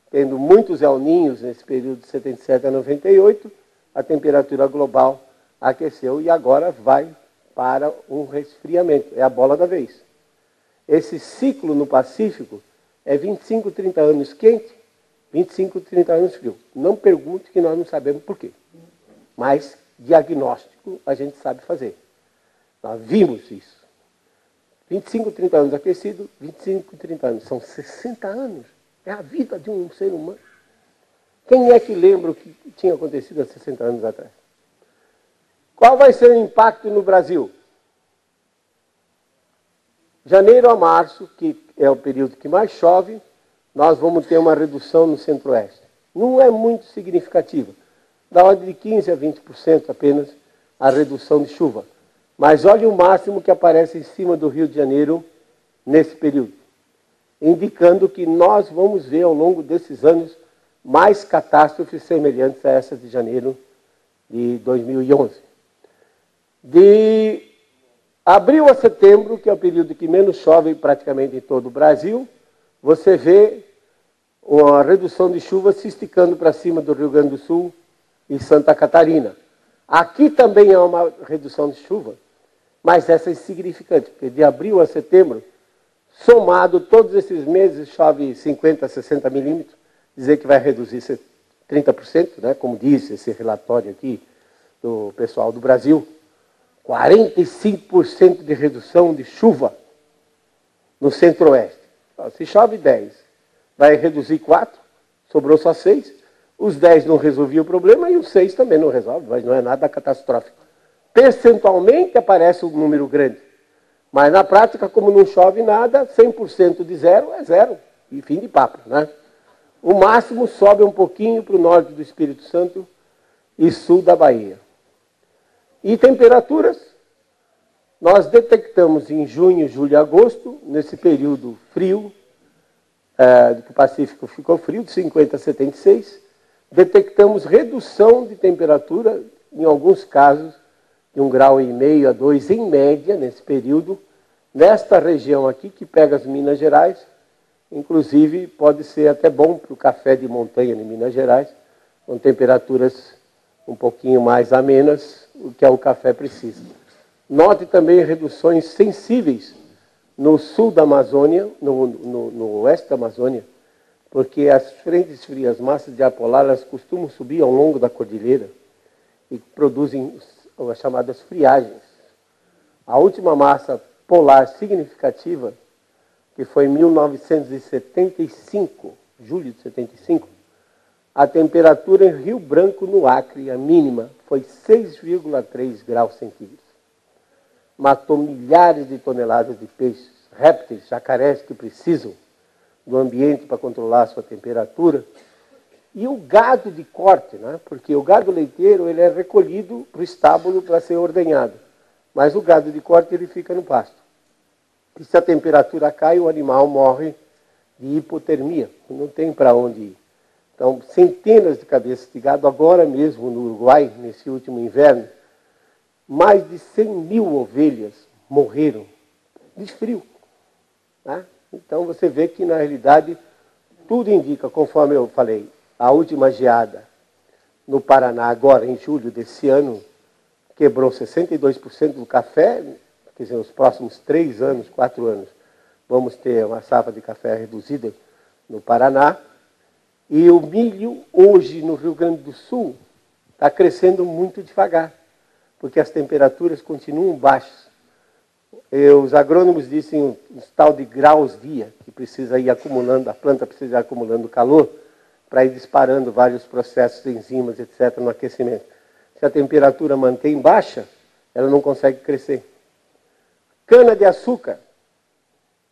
tendo muitos El Ninhos nesse período de 77 a 98, a temperatura global aqueceu e agora vai para um resfriamento. É a bola da vez. Esse ciclo no Pacífico é 25, 30 anos quente, 25, 30 anos frio. Não pergunte que nós não sabemos por quê. Mas diagnóstico a gente sabe fazer. Nós vimos isso. 25, 30 anos aquecido, 25, 30 anos. São 60 anos. É a vida de um ser humano. Quem é que lembra o que tinha acontecido há 60 anos atrás? Qual vai ser o impacto no Brasil? Janeiro a março, que é o período que mais chove, nós vamos ter uma redução no centro-oeste. Não é muito significativa. Da ordem de 15% a 20% apenas a redução de chuva. Mas olha o máximo que aparece em cima do Rio de Janeiro nesse período. Indicando que nós vamos ver ao longo desses anos mais catástrofes semelhantes a essa de janeiro de 2011. De abril a setembro, que é o período que menos chove praticamente em todo o Brasil, você vê uma redução de chuva se esticando para cima do Rio Grande do Sul e Santa Catarina. Aqui também há uma redução de chuva, mas essa é insignificante, porque de abril a setembro, somado todos esses meses, chove 50, 60 milímetros, dizer que vai reduzir 30%, né, como disse esse relatório aqui do pessoal do Brasil, 45% de redução de chuva no centro-oeste. Se chove 10, vai reduzir 4, sobrou só 6. Os 10 não resolviam o problema e os 6 também não resolvem, mas não é nada catastrófico. Percentualmente aparece um número grande, mas na prática, como não chove nada, 100% de zero é zero, e fim de papo, né? O máximo sobe um pouquinho para o norte do Espírito Santo e sul da Bahia. E temperaturas, nós detectamos em junho, julho e agosto, nesse período frio, que o Pacífico ficou frio, de 50 a 76, detectamos redução de temperatura, em alguns casos, de 1,5 grau a 2, em média, nesse período, nesta região aqui, que pega as Minas Gerais. Inclusive, pode ser até bom para o café de montanha em Minas Gerais, com temperaturas um pouquinho mais amenas, o que o café precisa. Note também reduções sensíveis no sul da Amazônia, no oeste da Amazônia, porque as frentes frias, massas de ar polar, elas costumam subir ao longo da cordilheira e produzem as chamadas friagens. A última massa polar significativa, que foi em 1975, julho de 75, a temperatura em Rio Branco, no Acre, a mínima, foi 6,3 graus centígrados. Matou milhares de toneladas de peixes, répteis, jacarés que precisam do ambiente para controlar a sua temperatura. E o gado de corte, né? Porque o gado leiteiro ele é recolhido para o estábulo para ser ordenhado. Mas o gado de corte ele fica no pasto. E se a temperatura cai, o animal morre de hipotermia. Não tem para onde ir. Então, centenas de cabeças de gado, agora mesmo no Uruguai, nesse último inverno, mais de 100 mil ovelhas morreram de frio. Né? Então, você vê que, na realidade, tudo indica, conforme eu falei, a última geada no Paraná, agora em julho desse ano, quebrou 62% do café. Quer dizer, nos próximos 3 anos, 4 anos, vamos ter uma safra de café reduzida no Paraná. E o milho, hoje, no Rio Grande do Sul, está crescendo muito devagar, porque as temperaturas continuam baixas. Os agrônomos dizem um tal de graus-dia, que precisa ir acumulando, a planta precisa ir acumulando calor, para ir disparando vários processos, enzimas, etc., no aquecimento. Se a temperatura mantém baixa, ela não consegue crescer. Cana-de-açúcar,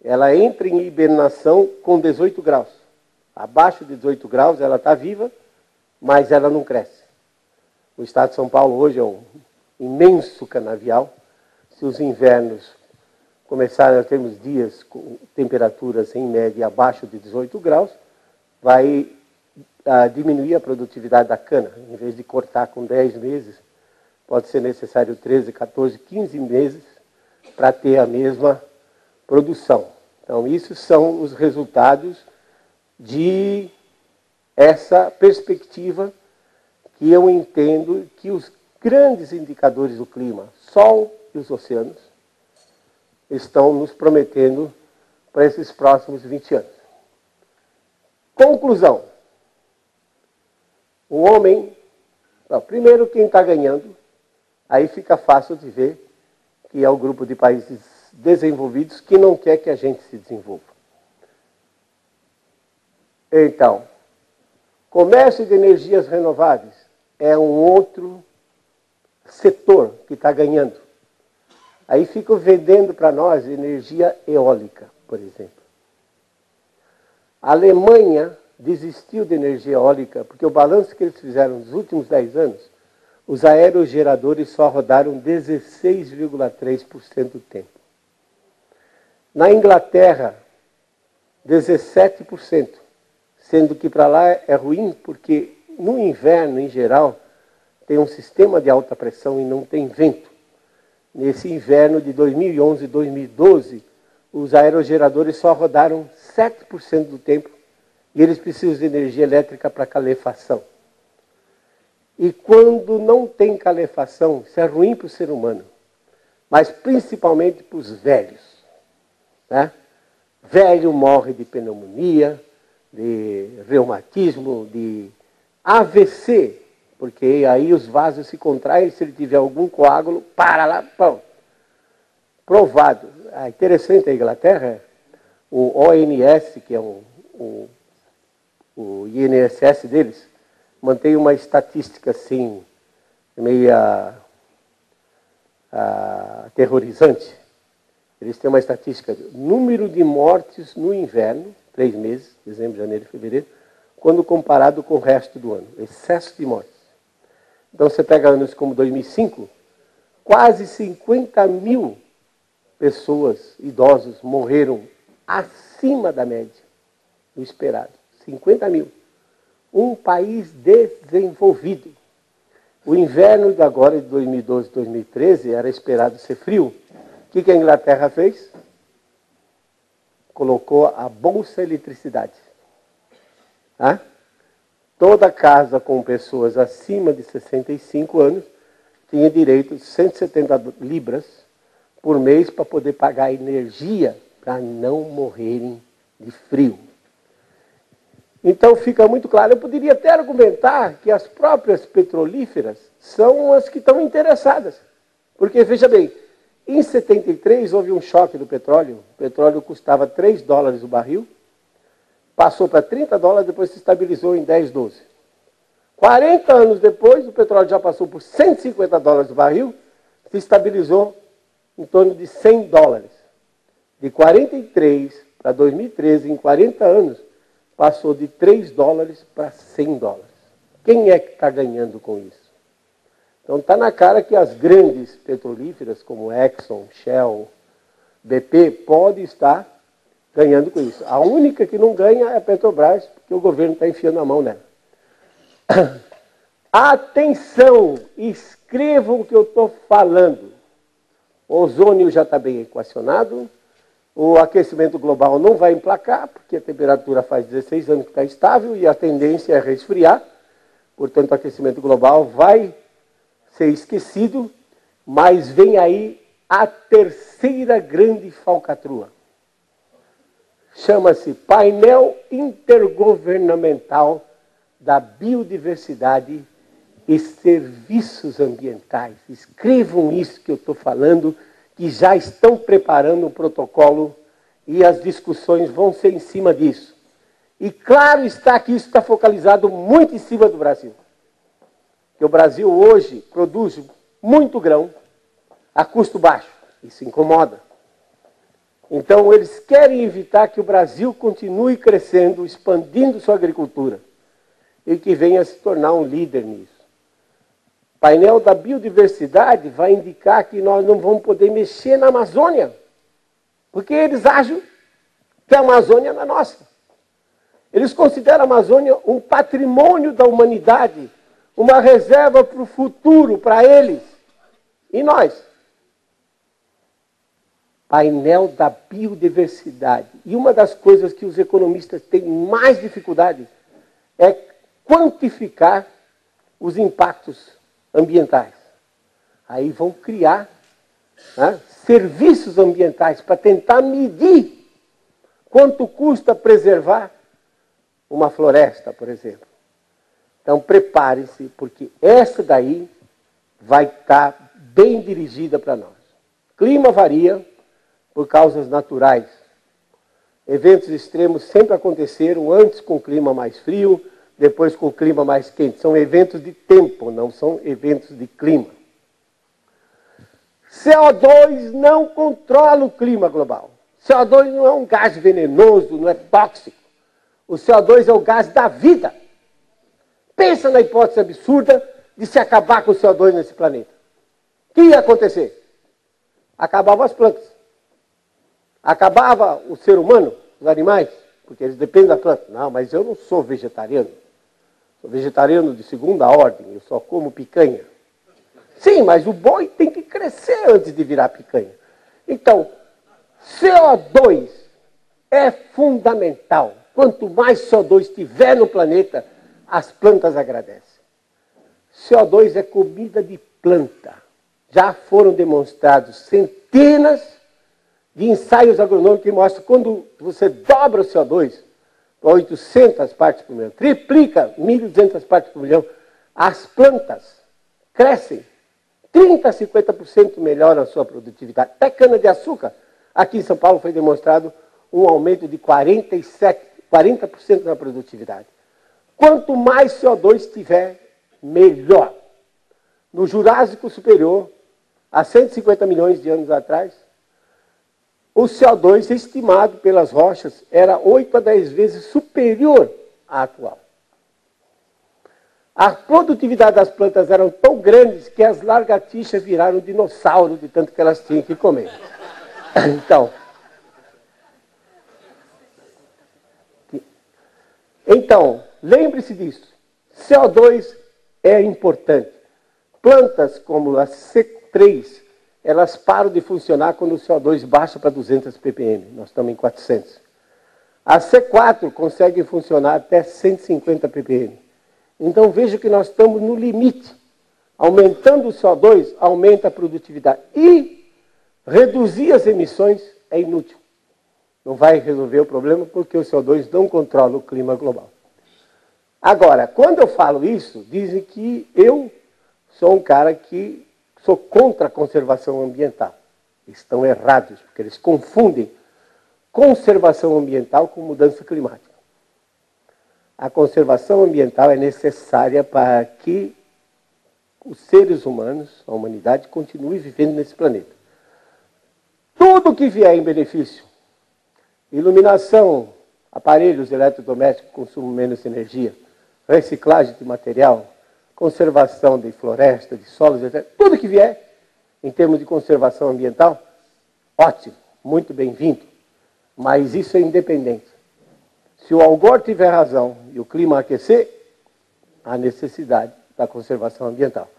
ela entra em hibernação com 18 graus. Abaixo de 18 graus ela está viva, mas ela não cresce. O estado de São Paulo hoje é um imenso canavial. Se os invernos começarem a termos dias com temperaturas em média abaixo de 18 graus, vai diminuir a produtividade da cana. Em vez de cortar com 10 meses, pode ser necessário 13, 14, 15 meses para ter a mesma produção. Então, isso são os resultados de essa perspectiva que eu entendo que os grandes indicadores do clima, Sol e os oceanos, estão nos prometendo para esses próximos 20 anos. Conclusão. O homem, primeiro quem está ganhando, aí fica fácil de ver que é o grupo de países desenvolvidos que não quer que a gente se desenvolva. Então, comércio de energias renováveis é um outro setor que está ganhando. Aí ficam vendendo para nós energia eólica, por exemplo. A Alemanha desistiu de energia eólica porque o balanço que eles fizeram nos últimos 10 anos, os aerogeradores só rodaram 16,3% do tempo. Na Inglaterra, 17%, sendo que para lá é ruim porque no inverno, em geral, tem um sistema de alta pressão e não tem vento. Nesse inverno de 2011 e 2012, os aerogeradores só rodaram 7% do tempo e eles precisam de energia elétrica para calefação. E quando não tem calefação, isso é ruim para o ser humano, mas principalmente para os velhos. Né? Velho morre de pneumonia, de reumatismo, de AVC, porque aí os vasos se contraem, se ele tiver algum coágulo, para lá, pão. Provado. Interessante a Inglaterra, o ONS, que é o INSS deles, mantém uma estatística assim, meio aterrorizante. Eles têm uma estatística de número de mortes no inverno, 3 meses, dezembro, janeiro e fevereiro, quando comparado com o resto do ano. Excesso de mortes. Então, você pega anos como 2005, quase 50 mil pessoas, idosos, morreram acima da média. o esperado. 50 mil. Um país desenvolvido. O inverno de agora, de 2012, 2013, era esperado ser frio. O que a Inglaterra fez? Colocou a Bolsa Eletricidade. Tá? Toda casa com pessoas acima de 65 anos tinha direito de 170 libras por mês para poder pagar energia para não morrerem de frio. Então fica muito claro, eu poderia até argumentar que as próprias petrolíferas são as que estão interessadas. Porque, veja bem, em 73 houve um choque do petróleo. O petróleo custava 3 dólares o barril, passou para 30 dólares, depois se estabilizou em 10, 12. 40 anos depois, o petróleo já passou por 150 dólares o barril, se estabilizou em torno de 100 dólares. De 43 para 2013, em 40 anos, passou de 3 dólares para 100 dólares. Quem é que está ganhando com isso? Então está na cara que as grandes petrolíferas, como Exxon, Shell, BP, podem estar ganhando com isso. A única que não ganha é a Petrobras, porque o governo está enfiando a mão nela. Atenção! Escrevam o que eu estou falando. O ozônio já está bem equacionado. O aquecimento global não vai emplacar, porque a temperatura faz 16 anos que está estável e a tendência é resfriar. Portanto, o aquecimento global vai ser esquecido, mas vem aí a terceira grande falcatrua. Chama-se Painel Intergovernamental da Biodiversidade e Serviços Ambientais. Escrevam isso que eu estou falando, que já estão preparando um protocolo e as discussões vão ser em cima disso. E claro está que isso está focalizado muito em cima do Brasil. Que o Brasil hoje produz muito grão a custo baixo. Isso incomoda. Então eles querem evitar que o Brasil continue crescendo, expandindo sua agricultura e que venha a se tornar um líder nisso. O painel da biodiversidade vai indicar que nós não vamos poder mexer na Amazônia, porque eles acham que a Amazônia não é nossa. Eles consideram a Amazônia um patrimônio da humanidade, uma reserva para o futuro, para eles. E nós? Painel da biodiversidade. E uma das coisas que os economistas têm mais dificuldade é quantificar os impactos ambientais. Aí vão criar serviços ambientais para tentar medir quanto custa preservar uma floresta, por exemplo. Então prepare-se, porque essa daí vai estar bem dirigida para nós. Clima varia por causas naturais. Eventos extremos sempre aconteceram, antes com o clima mais frio, depois com o clima mais quente. São eventos de tempo, não são eventos de clima. CO2 não controla o clima global. CO2 não é um gás venenoso, não é tóxico. O CO2 é o gás da vida. Pensa na hipótese absurda de se acabar com o CO2 nesse planeta. O que ia acontecer? Acabavam as plantas. Acabava o ser humano, os animais, porque eles dependem da planta. Não, mas eu não sou vegetariano. Sou vegetariano de segunda ordem, eu só como picanha. Sim, mas o boi tem que crescer antes de virar picanha. Então, CO2 é fundamental. Quanto mais CO2 tiver no planeta, as plantas agradecem. CO2 é comida de planta. Já foram demonstrados centenas de ensaios agronômicos que mostram que quando você dobra o CO2 para 800 partes por milhão, triplica 1.200 partes por milhão, as plantas crescem 30% a 50% melhor na sua produtividade. Até cana-de-açúcar, aqui em São Paulo foi demonstrado um aumento de 40% na produtividade. Quanto mais CO2 tiver, melhor. No Jurássico Superior, há 150 milhões de anos atrás, o CO2 estimado pelas rochas era 8 a 10 vezes superior à atual. A produtividade das plantas eram tão grandes que as lagartixas viraram dinossauro de tanto que elas tinham que comer. Então, Então, lembre-se disso. CO2 é importante. Plantas como a C3, elas param de funcionar quando o CO2 baixa para 200 ppm. Nós estamos em 400. A C4 consegue funcionar até 150 ppm. Então, veja que nós estamos no limite. Aumentando o CO2, aumenta a produtividade. E reduzir as emissões é inútil. Não vai resolver o problema porque o CO2 não controla o clima global. Agora, quando eu falo isso, dizem que eu sou um cara que sou contra a conservação ambiental. Estão errados, porque eles confundem conservação ambiental com mudança climática. A conservação ambiental é necessária para que os seres humanos, a humanidade, continue vivendo nesse planeta. Tudo que vier em benefício, iluminação, aparelhos eletrodomésticos que consumem menos energia, reciclagem de material, conservação de floresta, de solos, etc. Tudo que vier em termos de conservação ambiental, ótimo, muito bem-vindo. Mas isso é independente. Se o Al Gore tiver razão e o clima aquecer, há necessidade da conservação ambiental.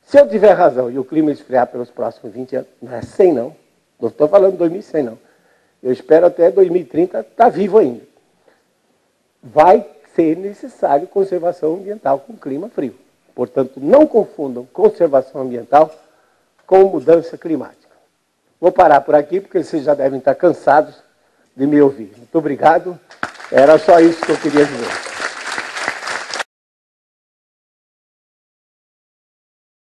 Se eu tiver razão e o clima esfriar pelos próximos 20 anos, não é 100 não, não estou falando 2100 não. Eu espero até 2030 estar vivo ainda. Vai ser necessário conservação ambiental com clima frio. Portanto, não confundam conservação ambiental com mudança climática. Vou parar por aqui, porque vocês já devem estar cansados de me ouvir. Muito obrigado. Era só isso que eu queria dizer.